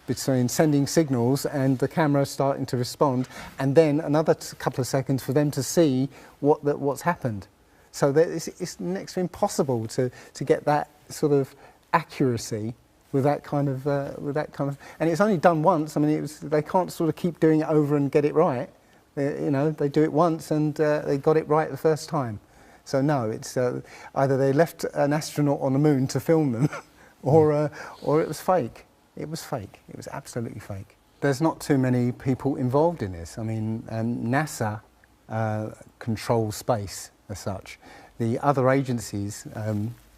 between sending signals and the camera starting to respond, and then another couple of seconds for them to see what's happened. So it's next to impossible to get that sort of accuracy with that kind of, and it's only done once. I mean, they can't sort of keep doing it over and get it right. You know, they do it once and they got it right the first time. So no, it's either they left an astronaut on the moon to film them, or it was fake. It was fake. It was absolutely fake. There's not too many people involved in this. I mean, NASA controls space as such. The other agencies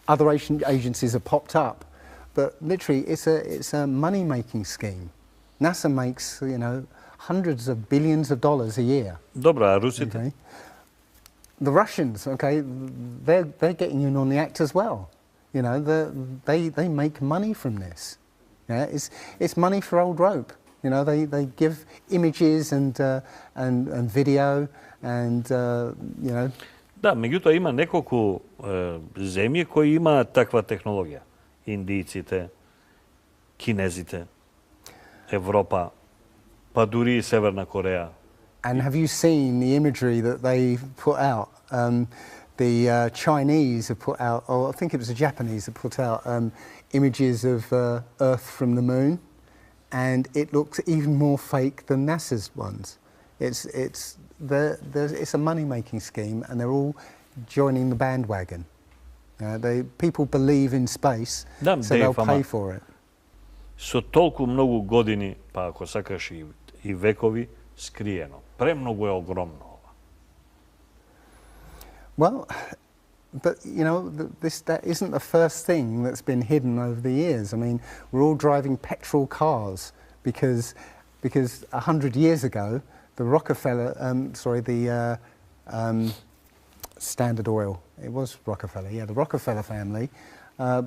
have popped up, but literally it's a money-making scheme. NASA makes, you know, hundreds of billions of dollars a year. Добра, а русите? Okay. The Russians, okay, they're getting in on the act as well. You know, they make money from this. Yeah, it's money for old rope. You know, they give images and video and you know. Да, меѓутоа има неколку земји кои имаат таква технологија. Индијците, кинезите, Европа, па дури и Северна Кореја. And have you seen the imagery that they put out? The Chinese have put out, or I think it was the Japanese that put out images of Earth from the moon, and it looks even more fake than NASA's ones. It's a money-making scheme, and they're all joining the bandwagon. People believe in space, so they'll pay for it. Со толку многу години, па ако сакаш и векови, скриено. Премногу е огромно ова. Well, but you know, that isn't the first thing that's been hidden over the years. I mean, we're all driving petrol cars because 100 years ago, the Rockefeller, Standard Oil, it was Rockefeller, yeah, the Rockefeller family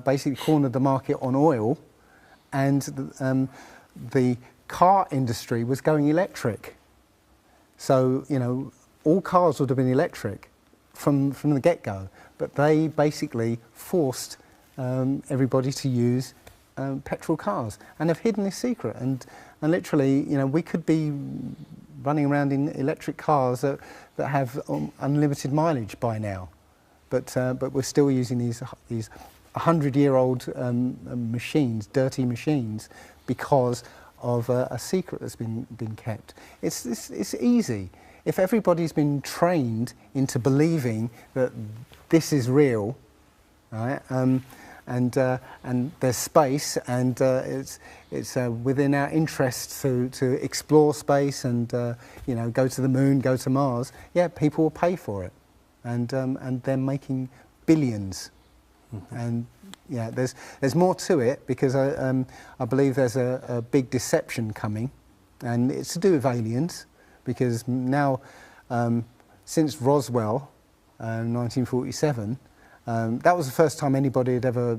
basically cornered the market on oil, and the car industry was going electric. So, you know, all cars would have been electric from the get-go, but they basically forced everybody to use petrol cars, and they've hidden this secret. And literally, you know, we could be running around in electric cars that have unlimited mileage by now, but we're still using these 100-year-old machines, dirty machines, because of a secret that's been kept. It's easy. If everybody's been trained into believing that this is real, right, and there's space, and it's within our interest to explore space and you know, go to the moon, go to Mars, yeah, people will pay for it, and they're making billions. And yeah, there's more to it, because I believe there's a big deception coming, and it's to do with aliens, because now since Roswell, 1947, that was the first time anybody had ever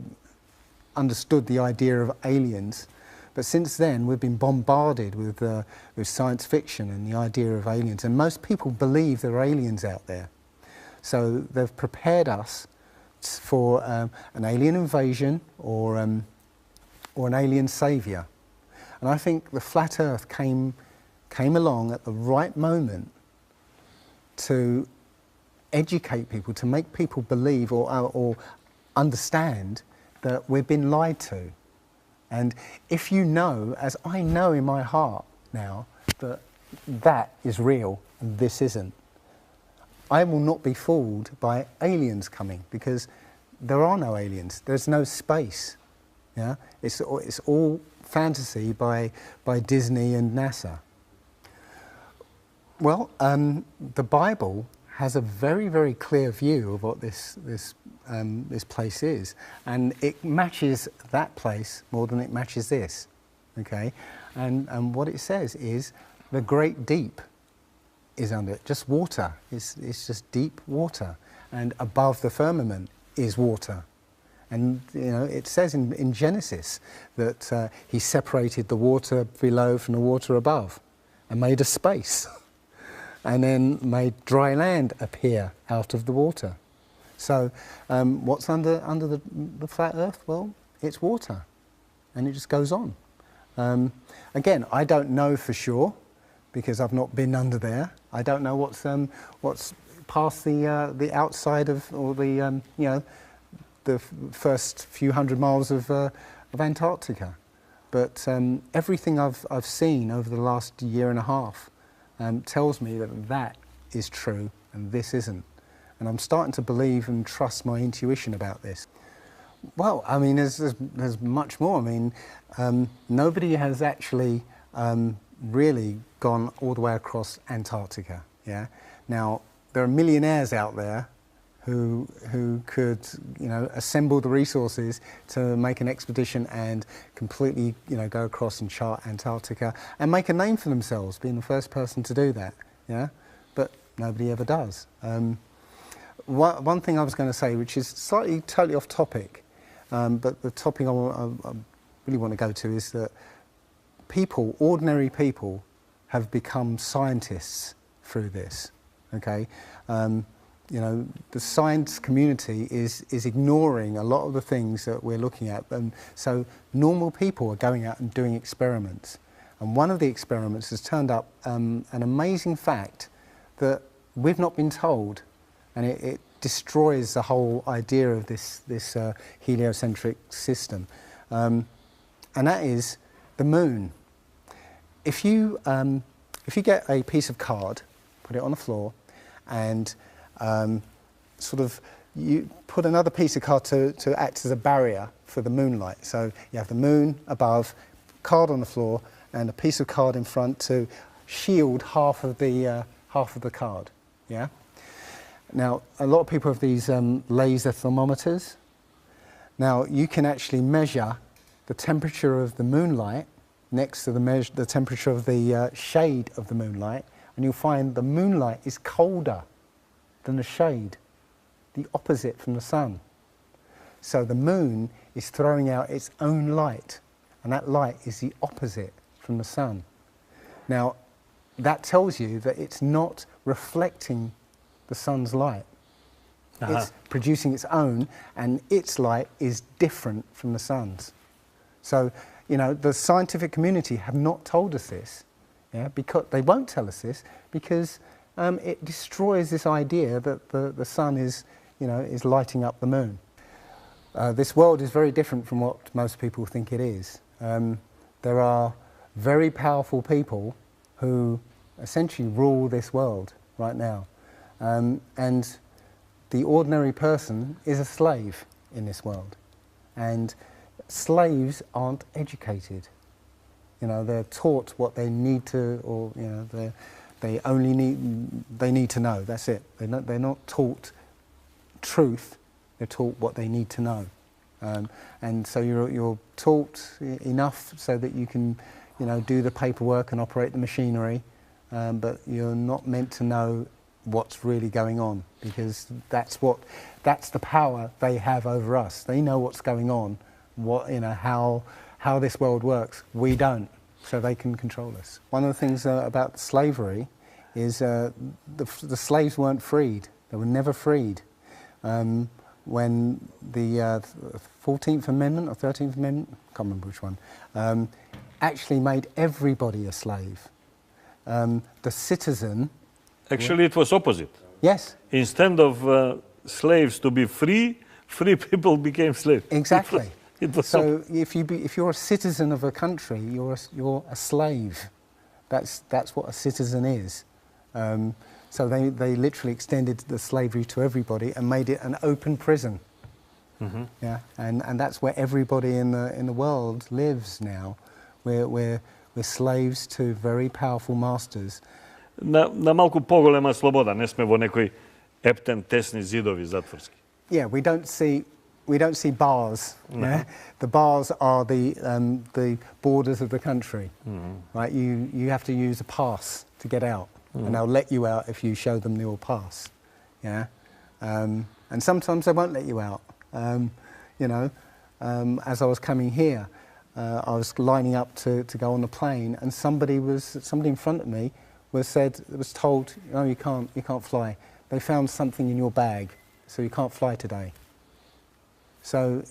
understood the idea of aliens. But since then, we've been bombarded with science fiction and the idea of aliens, and most people believe there are aliens out there. So they've prepared us for an alien invasion or an alien saviour. And I think the flat Earth came along at the right moment to educate people, to make people believe or understand that we've been lied to. And if you know, as I know in my heart now, that that is real and this isn't, I will not be fooled by aliens coming, because there are no aliens. There's no space. Yeah, it's all fantasy by Disney and NASA. Well, the Bible has a very, very clear view of what this place is, and it matches that place more than it matches this. Okay, and what it says is the great deep is under it, just water. It's just deep water, and above the firmament is water. And you know, it says in Genesis that he separated the water below from the water above, and made a space, and then made dry land appear out of the water. So what's under the flat Earth? Well, it's water, and it just goes on. Again, I don't know for sure, because I've not been under there. I don't know what's past the outside of, or the you know, the first few hundred miles of Antarctica. But everything I've seen over the last year and a half tells me that that is true and this isn't. And I'm starting to believe and trust my intuition about this. Well, I mean, there's much more. I mean, nobody has actually really gone all the way across Antarctica. Yeah. Now there are millionaires out there who could, you know, assemble the resources to make an expedition and completely, you know, go across and chart Antarctica and make a name for themselves, being the first person to do that. Yeah. But nobody ever does. One thing I was going to say, which is slightly totally off topic, but the topic I really want to go to is that people, ordinary people, have become scientists through this. Okay, you know, the science community is ignoring a lot of the things that we're looking at, and so normal people are going out and doing experiments. And one of the experiments has turned up an amazing fact that we've not been told, and it destroys the whole idea of this heliocentric system, and that is the moon. If you get a piece of card, put it on the floor, and sort of you put another piece of card to act as a barrier for the moonlight. So you have the moon above, card on the floor, and a piece of card in front to shield half of the card. Yeah. Now a lot of people have these laser thermometers. Now you can actually measure the temperature of the moonlight next to the temperature of the shade of the moonlight, and you'll find the moonlight is colder than the shade, the opposite from the sun. So the moon is throwing out its own light, and that light is the opposite from the sun. Now, that tells you that it's not reflecting the sun's light. It's producing its own, and its light is different from the sun's. So, you know, the scientific community have not told us this. Yeah, because they won't tell us this, because it destroys this idea that the sun is, you know, is lighting up the moon. This world is very different from what most people think it is. There are very powerful people who essentially rule this world right now, and the ordinary person is a slave in this world, and slaves aren't educated. You know, they're taught what they need to, or you know, they need to know. That's it. They're not taught truth. They're taught what they need to know, and so you're taught enough so that you can, you know, do the paperwork and operate the machinery, but you're not meant to know what's really going on, because that's the power they have over us. They know what's going on, what, you know, how this world works. We don't, so they can control us. One of the things about slavery is the slaves weren't freed. They were never freed. When the 14th Amendment or 13th Amendment, I can't remember which one, actually made everybody a slave. The citizen Actually, it was opposite. Yes, Instead of slaves to be free, free people became slaves. exactly. It was So if you're a citizen of a country, you're a slave. That's what a citizen is. So they literally extended the slavery to everybody and made it an open prison. Yeah, and that's where everybody in the world lives now. We're slaves to very powerful masters. на малку поголема слобода, не сме во некој ептен тесни зидови затворски. Yeah, we don't see bars. Yeah? The bars are the borders of the country. Right? You have to use a pass to get out, and they'll let you out if you show them your pass. Yeah, and sometimes they won't let you out. You know, as I was coming here, I was lining up to go on the plane, and somebody in front of me was told, no, you can't fly. They found something in your bag, so you can't fly today. So,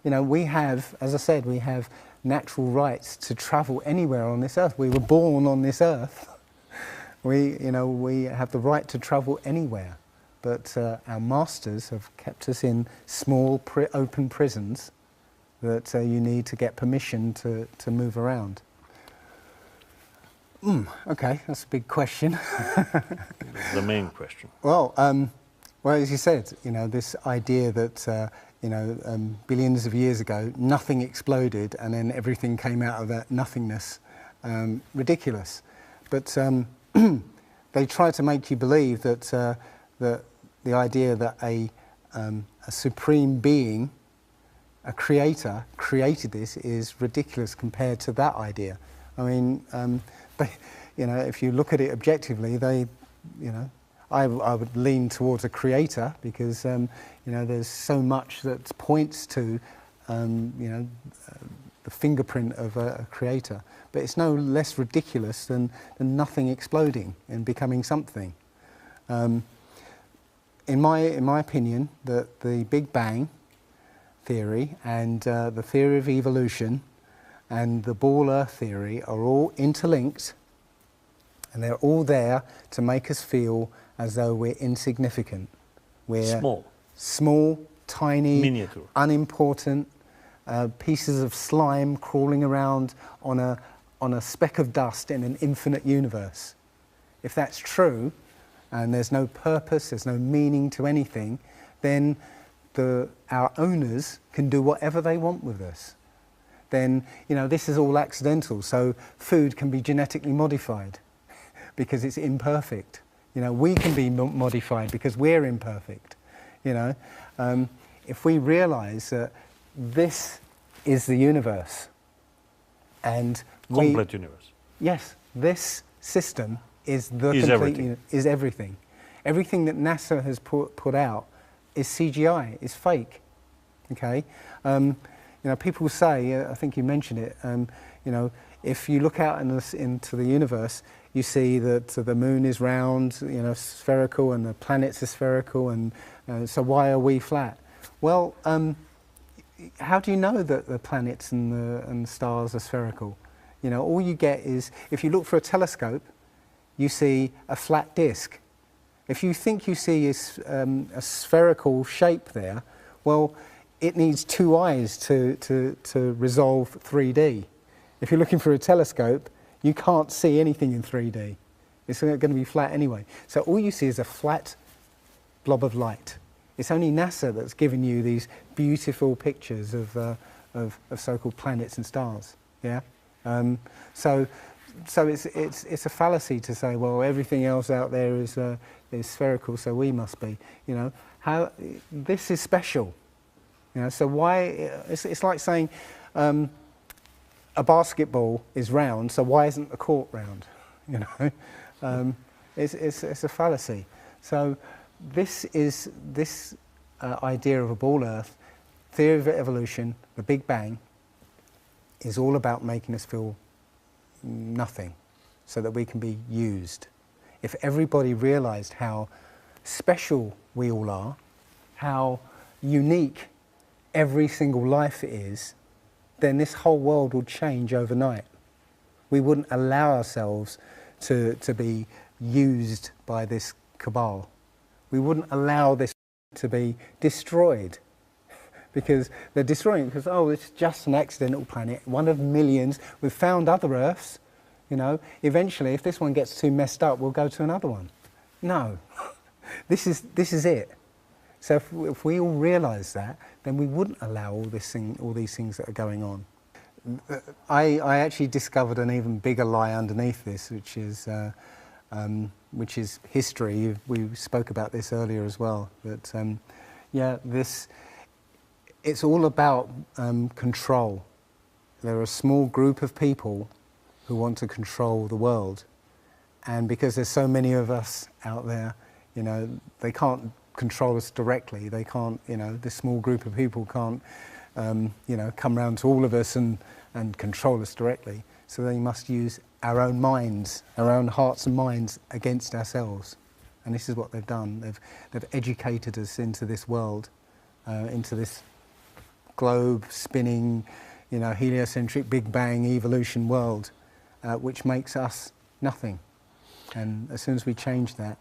you know, we have, as I said, we have natural rights to travel anywhere on this earth. We were born on this earth. We have the right to travel anywhere. But our masters have kept us in small, open prisons that you need to get permission to move around. Okay, that's a big question. The main question. Well, as you said, you know, this idea that billions of years ago nothing exploded and then everything came out of that nothingness, ridiculous. But they try to make you believe that the idea that a supreme being, a creator, created this is ridiculous compared to that idea. I mean, if you look at it objectively, I would lean towards a creator because there's so much that points to the fingerprint of a creator. But it's no less ridiculous than nothing exploding and becoming something. In my opinion, the Big Bang theory and the theory of evolution and the ball Earth theory are all interlinked, and they're all there to make us feel as though we're insignificant. We're small, tiny, miniature, unimportant pieces of slime crawling around on a speck of dust in an infinite universe. If that's true, and there's no purpose, there's no meaning to anything, then our owners can do whatever they want with us. Then, this is all accidental, so food can be genetically modified because it's imperfect. We can be modified because we're imperfect. If we realise that this is the universe, and complete universe. Yes, this system is is everything. Everything that NASA has put out is CGI, is fake. Okay, people say, I think you mentioned it. If you look out into the universe, you see that the moon is round, spherical, and the planets are spherical, and so why are we flat? Well, how do you know that the planets and the stars are spherical? All you get is, if you look for a telescope, you see a flat disk. If you think you see a spherical shape there, well, it needs two eyes to resolve 3D. If you're looking for a telescope, you can't see anything in 3D. It's going to be flat anyway. So all you see is a flat blob of light. It's only NASA that's given you these beautiful pictures of so-called planets and stars. Yeah. So it's a fallacy to say, well, everything else out there is spherical, so we must be. How this is special. So why? It's like saying a basketball is round, so why isn't the court round? It's a fallacy. So this idea of a ball Earth, theory of evolution, the Big Bang, is all about making us feel nothing so that we can be used. If everybody realised how special we all are, how unique every single life is, then this whole world would change overnight. We wouldn't allow ourselves to be used by this cabal. We wouldn't allow this to be destroyed, because they're destroying it because, oh, it's just an accidental planet, one of millions. We've found other Earths, you know. Eventually, if this one gets too messed up, we'll go to another one. No, this is it. So if we all realise that, then we wouldn't allow all these things that are going on. I actually discovered an even bigger lie underneath this, which is history. We spoke about this earlier as well. But yeah, it's all about control. There are a small group of people who want to control the world, and because there's so many of us out there, you know, they can't control us directly. They can't, you know, this small group of people can't, you know, come round to all of us and control us directly. So they must use our own minds, our own hearts and minds against ourselves. And this is what they've done. They've educated us into this world, into this globe spinning, you know, heliocentric Big Bang evolution world, which makes us nothing. And as soon as we change that,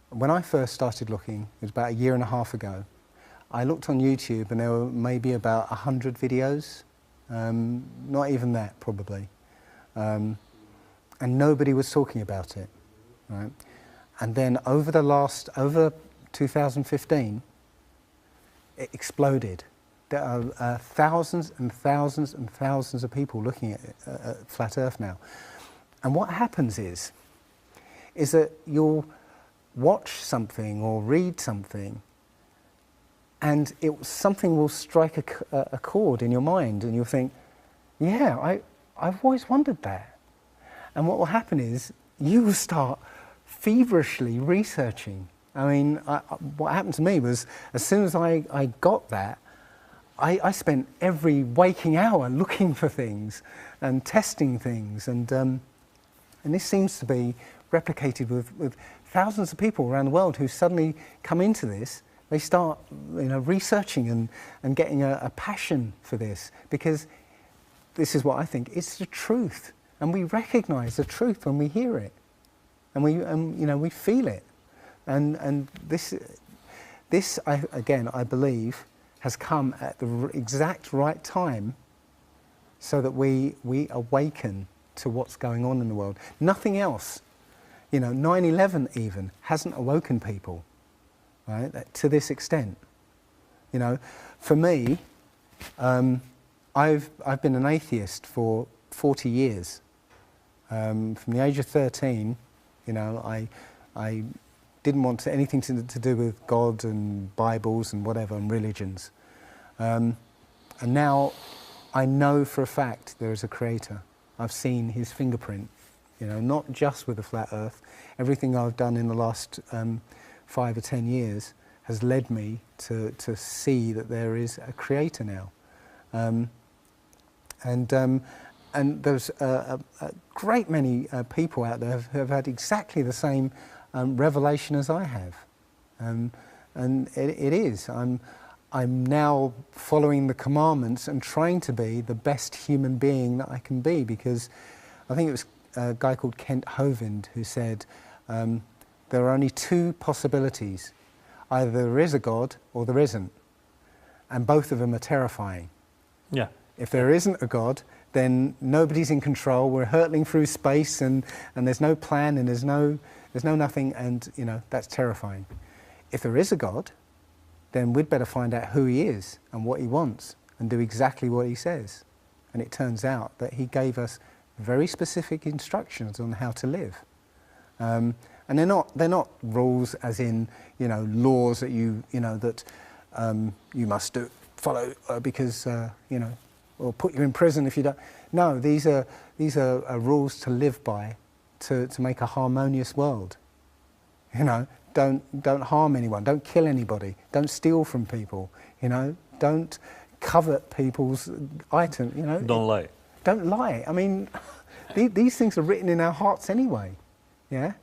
when I first started looking, it was about 1.5 years ago, I looked on YouTube and there were maybe about 100 videos, not even that probably, and nobody was talking about it, right? And then over 2015, it exploded. There are thousands and thousands and thousands of people looking at Flat Earth now. And what happens is that you'll watch something or read something and something will strike a chord in your mind and you'll think, yeah, I've always wondered that. And what will happen is you will start feverishly researching. I mean, what happened to me was as soon as I got that, I spent every waking hour looking for things and testing things, and this seems to be replicated with thousands of people around the world who suddenly come into this. They start, you know, researching and getting a passion for this, because this is what I think, it's the truth, and we recognise the truth when we hear it, and you know, we feel it, and this I believe has come at the exact right time, so that we awaken to what's going on in the world. Nothing else, you know, 9/11 even hasn't awoken people, right, to this extent. You know, for me, I've been an atheist for 40 years. From the age of 13, you know, I didn't want anything to do with God and Bibles and whatever and religions. And now I know for a fact there is a creator. I've seen his fingerprint, you know, not just with the flat earth. Everything I've done in the last 5 or 10 years has led me to see that there is a creator now. And there's a great many people out there who have had exactly the same revelation as I have. And it is. I'm now following the commandments and trying to be the best human being that I can be, because I think it was a guy called Kent Hovind who said there are only 2 possibilities. Either there is a God or there isn't. And both of them are terrifying. Yeah. If there isn't a God, then nobody's in control. We're hurtling through space and there's no plan and there's no nothing, and you know, that's terrifying. If there is a God, then we'd better find out who he is and what he wants and do exactly what he says. And it turns out that he gave us very specific instructions on how to live. And they're not rules as in, you know, laws that you must follow because you know, or put you in prison if you don't. No, these are rules to live by, to make a harmonious world. You know, don't harm anyone, don't kill anybody, don't steal from people, you know, don't covet people's items, you know. Don't lie. Don't lie. I mean, these things are written in our hearts anyway, yeah?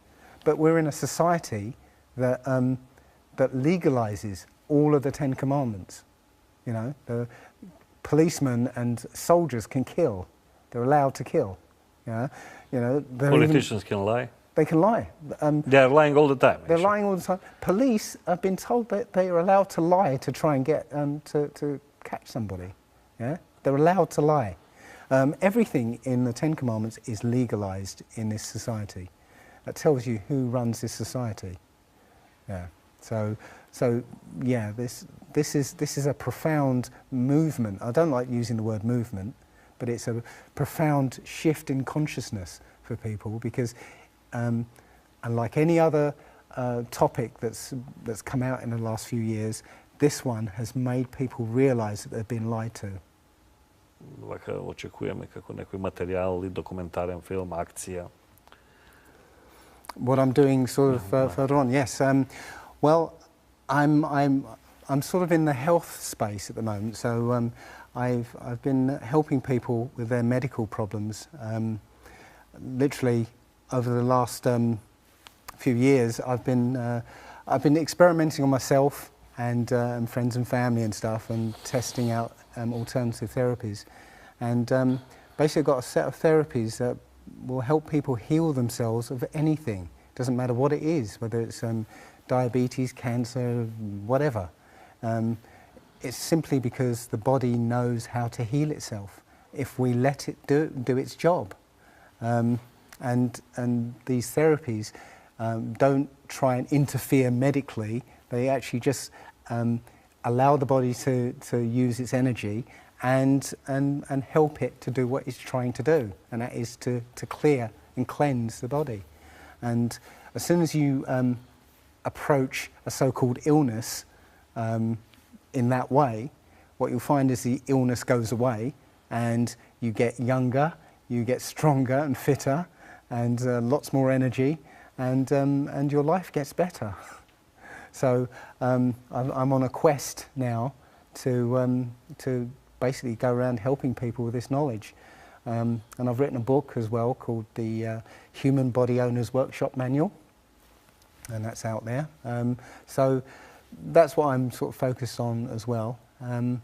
But we're in a society that legalises all of the 10 commandments, you know. The policemen and soldiers can kill. They're allowed to kill, yeah? You know. Politicians can lie. They can lie. They're lying all the time. They're actually. lying all the time. Police have been told that they are allowed to lie to try and get to catch somebody. Yeah, they're allowed to lie. Everything in the Ten Commandments is legalized in this society. That tells you who runs this society. Yeah. So yeah, this is a profound movement. I don't like using the word movement, but it's a profound shift in consciousness for people because, unlike any other topic that's come out in the last few years, this one has made people realise that they've been lied to. Očekujeme kako neki materijal ili dokumentaren film, akcija. What I'm doing sort of further on, yes. Well, I'm sort of in the health space at the moment, so I've been helping people with their medical problems. Literally, over the last few years, I've been experimenting on myself and friends and family and stuff, and testing out alternative therapies. And basically, I've got a set of therapies that will help people heal themselves of anything. Doesn't matter what it is, whether it's diabetes, cancer, whatever. It's simply because the body knows how to heal itself if we let it do its job. And these therapies don't try and interfere medically. They actually just allow the body to use its energy and help it to do what it's trying to do, and that is to clear and cleanse the body. And as soon as you approach a so-called illness in that way, what you'll find is the illness goes away and you get younger, you get stronger and fitter and lots more energy, and your life gets better. So I'm on a quest now to basically go around helping people with this knowledge. And I've written a book as well called the Human Body Owners Workshop Manual, and that's out there. So that's what I'm sort of focused on as well. And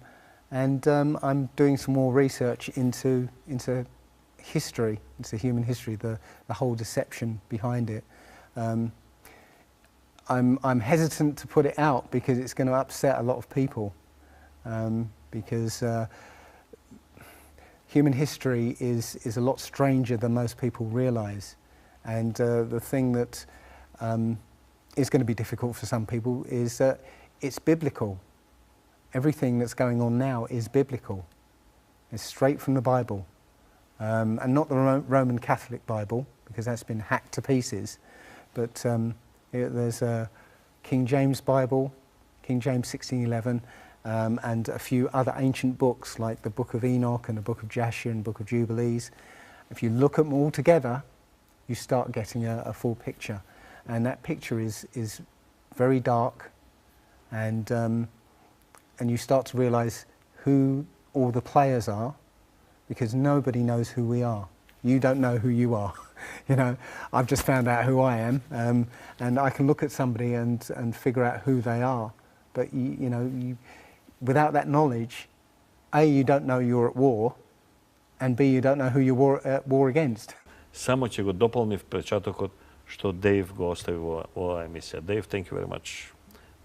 I'm doing some more research into history, into human history, the whole deception behind it. I'm hesitant to put it out because it's going to upset a lot of people, because human history is a lot stranger than most people realise, and the thing that is going to be difficult for some people is that it's biblical. Everything that's going on now is biblical. It's straight from the Bible, and not the Roman Catholic Bible, because that's been hacked to pieces, but there's a King James Bible, King James 1611, and a few other ancient books like the Book of Enoch and the Book of Jasher and the Book of Jubilees. If you look at them all together, you start getting a full picture, and that picture is very dark, and you start to realise who all the players are, because nobody knows who we are. You don't know who you are. You know, I've just found out who I am, and I can look at somebody and figure out who they are. But without that knowledge, A, you don't know you're at war, and B, you don't know who you're at war against. Samo će go doполni vpečatok od što Dave go ostavio u ova emisija. Dave, thank you very much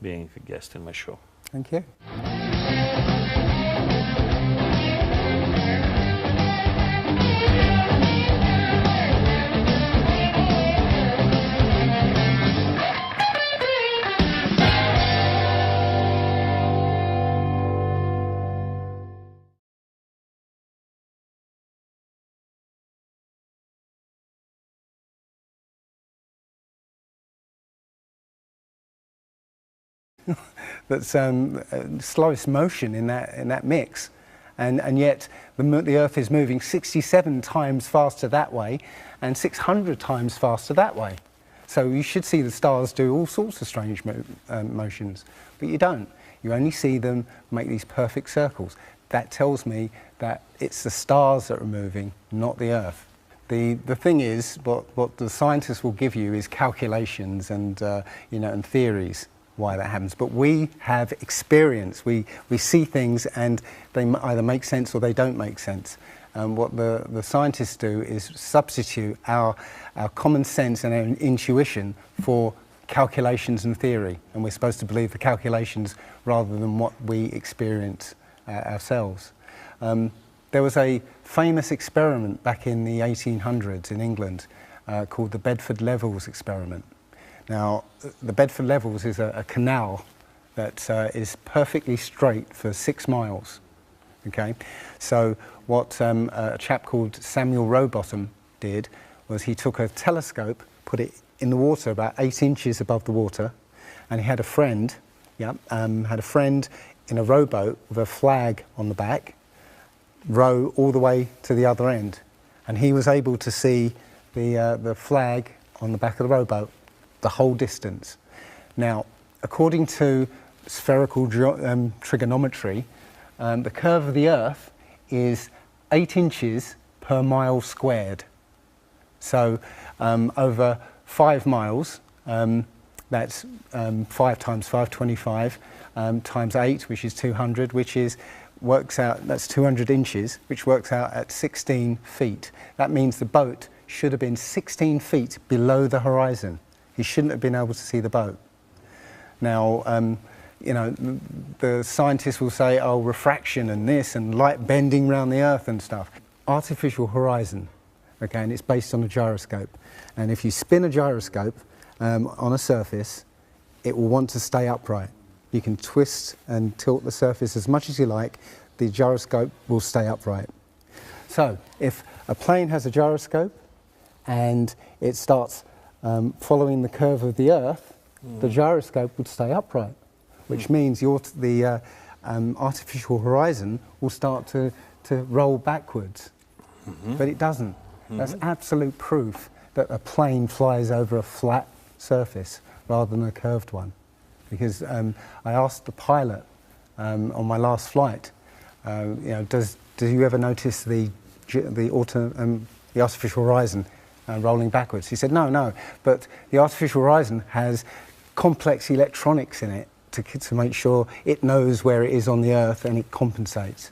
being a guest in my show. Thank you. That's slowest motion in that mix, and yet the Earth is moving 67 times faster that way and 600 times faster that way. So you should see the stars do all sorts of strange motions, but you don't. You only see them make these perfect circles. That tells me that it's the stars that are moving, not the Earth. The thing is, what the scientists will give you is calculations and and theories why that happens, but we have experience. We see things and they either make sense or they don't make sense. what the scientists do is substitute our common sense and our intuition for calculations and theory, and we're supposed to believe the calculations rather than what we experience ourselves. There was a famous experiment back in the 1800s in England called the Bedford Levels experiment. Now, the Bedford Levels is a canal that is perfectly straight for 6 miles. Okay, so what a chap called Samuel Rowbottom did was he took a telescope, put it in the water about 8 inches above the water, and he had a friend, in a rowboat with a flag on the back, row all the way to the other end, and he was able to see the flag on the back of the rowboat the whole distance. Now, according to spherical trigonometry, the curve of the Earth is 8 inches per mile squared. So over 5 miles, that's 5 times 5, 25, times 8, which is 200, works out, that's 200 inches, which works out at 16 feet. That means the boat should have been 16 feet below the horizon. He shouldn't have been able to see the boat. Now, you know, the scientists will say, oh, refraction and this and light bending around the Earth and stuff. Artificial horizon, okay, and it's based on a gyroscope. And if you spin a gyroscope on a surface, it will want to stay upright. You can twist and tilt the surface as much as you like, the gyroscope will stay upright. So, if a plane has a gyroscope and it starts following the curve of the Earth, the gyroscope would stay upright, which means the artificial horizon will start to roll backwards. But it doesn't. That's absolute proof that a plane flies over a flat surface rather than a curved one. Because I asked the pilot on my last flight, you know, do you ever notice the artificial horizon rolling backwards? He said, no, but the artificial horizon has complex electronics in it to make sure it knows where it is on the Earth and it compensates.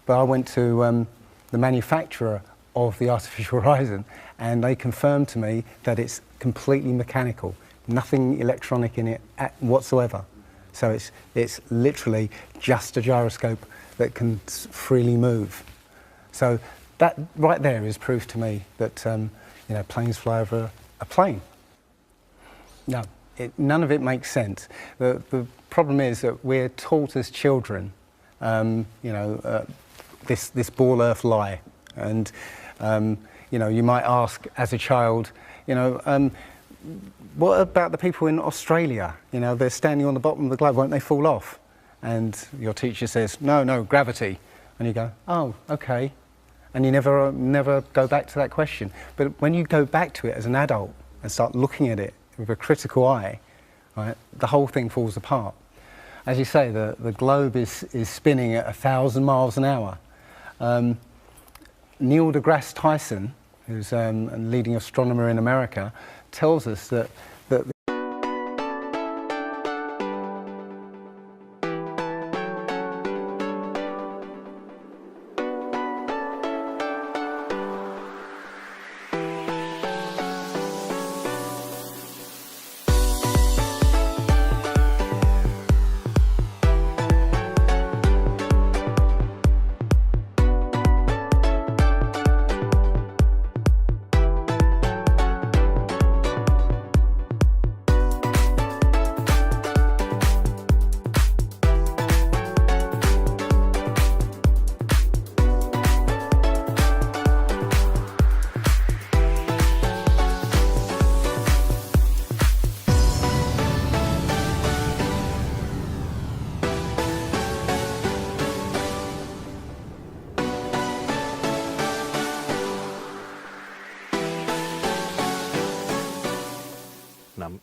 But I went to the manufacturer of the artificial horizon and they confirmed to me that it's completely mechanical, nothing electronic in it whatsoever. So it's literally just a gyroscope that can freely move. So that right there is proof to me that you know, planes fly over a plane. No, none of it makes sense. The problem is that we're taught as children, you know, this ball Earth lie, and you know, you might ask as a child, you know, what about the people in Australia? You know, they're standing on the bottom of the globe, won't they fall off? And your teacher says, no, gravity. And you go, oh, okay. And you never go back to that question. But when you go back to it as an adult and start looking at it with a critical eye, right, the whole thing falls apart. As you say, the globe is spinning at 1,000 miles an hour. Neil deGrasse Tyson, who's a leading astronomer in America, tells us that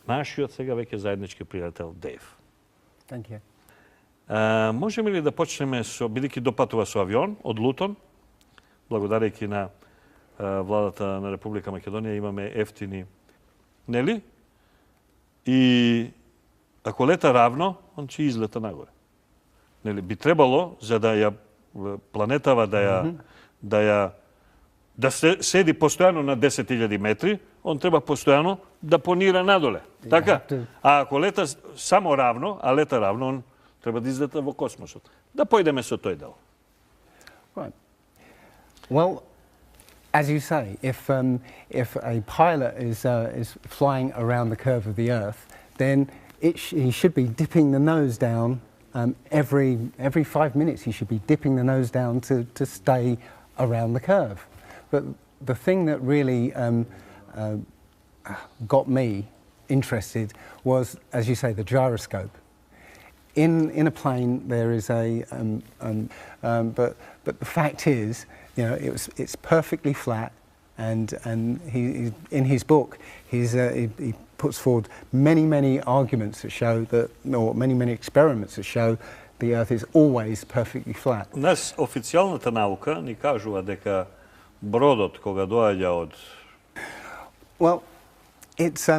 Naš i od svega vek je zajednički prijatelj Dave. Thank you. Можем ли да почнеме со, бидејќи допатува со авион од Лутон, благодарејќи на владата на Република Македонија имаме ефтини, нели? И ако лета равно, он ќе излета нагоре. Нели би требало за да ја планетава да da sedi postojano na 10.000 metri, on treba postojano da ponira nadole. Така? A ako leta samo ravno, a leta ravno, on treba da izleta vo kosmosu. Da pojdeme sa toj deo. Right. Well, as you say, if a pilot is flying around the curve of the Earth, then he should be dipping the nose down every 5 minutes. He should be dipping the nose down to stay around the curve. But the thing that really got me interested was, as you say, the gyroscope. In a plane there is a, but the fact is, you know, it's perfectly flat, and he in his book he puts forward many arguments that show that, or many experiments that show the Earth is always perfectly flat. Нас официјалната наука ни кажува дека бродот кога доаѓа од Well, it's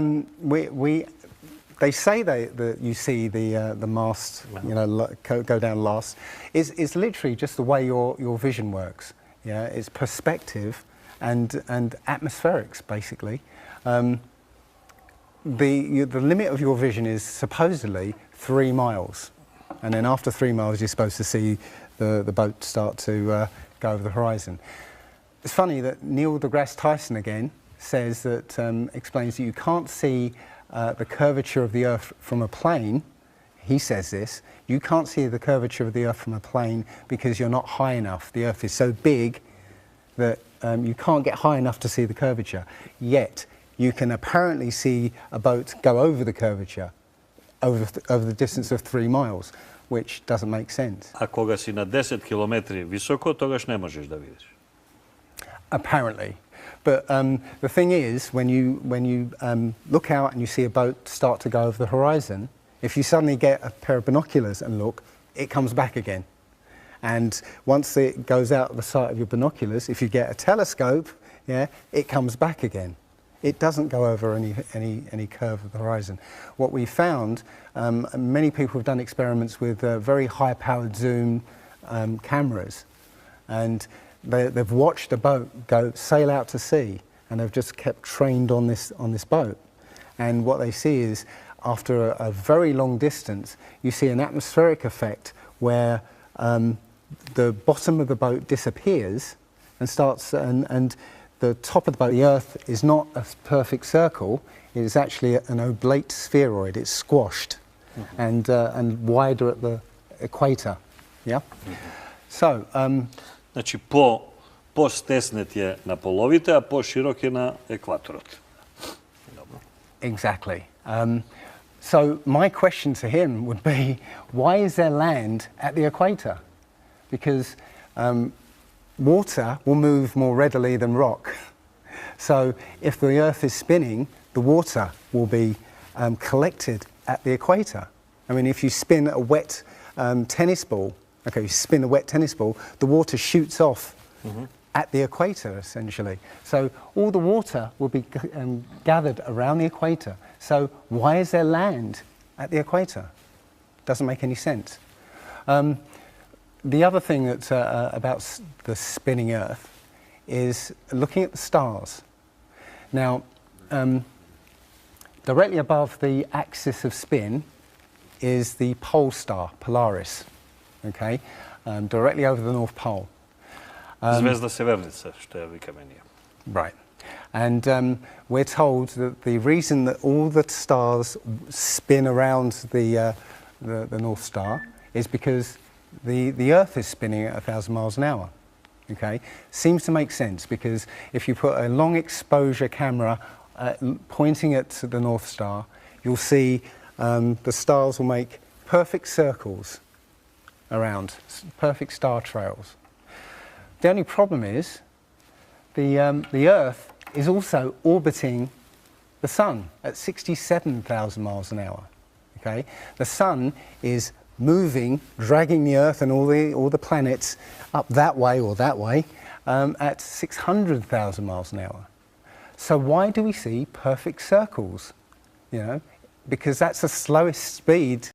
they say that you see the mast, you know, go down last. It's literally just the way your vision works. Yeah, it's perspective and atmospherics basically. The limit of your vision is supposedly 3 miles, and then after 3 miles you're supposed to see the boat start to go over the horizon. It's funny that Neil deGrasse Tyson again says that explains that you can't see the curvature of the Earth from a plane. He says this: you can't see the curvature of the Earth from a plane because you're not high enough. The Earth is so big that you can't get high enough to see the curvature. Yet you can apparently see a boat go over the curvature over the distance of 3 miles, which doesn't make sense. А кога си на 10 километри високо, тогаш не можеш да видиш. Apparently. But the thing is, when you look out and you see a boat start to go over the horizon, if you suddenly get a pair of binoculars and look, it comes back again. And once it goes out of the sight of your binoculars, if you get a telescope, yeah, it comes back again. It doesn't go over any curve of the horizon. What we found, many people have done experiments with very high-powered zoom cameras, and they've watched a boat sail out to sea, and they've just kept trained on this boat. And what they see is, after a very long distance, you see an atmospheric effect where the bottom of the boat disappears and starts, and the top of the boat, the Earth, is not a perfect circle. It is actually an oblate spheroid. It's squashed and wider at the equator. Yeah. So. Значи по-стеснет е на половите, а по-широк е на екваторот. Exactly. So my question to him would be, why is there land at the equator? Because water will move more readily than rock. So if the Earth is spinning, the water will be collected at the equator. I mean, if you spin a wet tennis ball, okay, you spin a wet tennis ball, the water shoots off at the equator, essentially. So all the water will be gathered around the equator. So why is there land at the equator? Doesn't make any sense. The other thing that's about the spinning Earth is looking at the stars. Now, directly above the axis of spin is the pole star, Polaris. Okay, directly over the North Pole. Звезда Северница, што ја викаме ние. Right. And we're told that the reason that all the stars spin around the North Star is because the Earth is spinning at 1,000 miles an hour. Okay, seems to make sense, because if you put a long exposure camera pointing at the North Star, you'll see the stars will make perfect circles around, perfect star trails. The only problem is the Earth is also orbiting the Sun at 67,000 miles an hour. Okay, the Sun is moving, dragging the Earth and all the planets up that way or that way at 600,000 miles an hour. So why do we see perfect circles? You know, because that's the slowest speed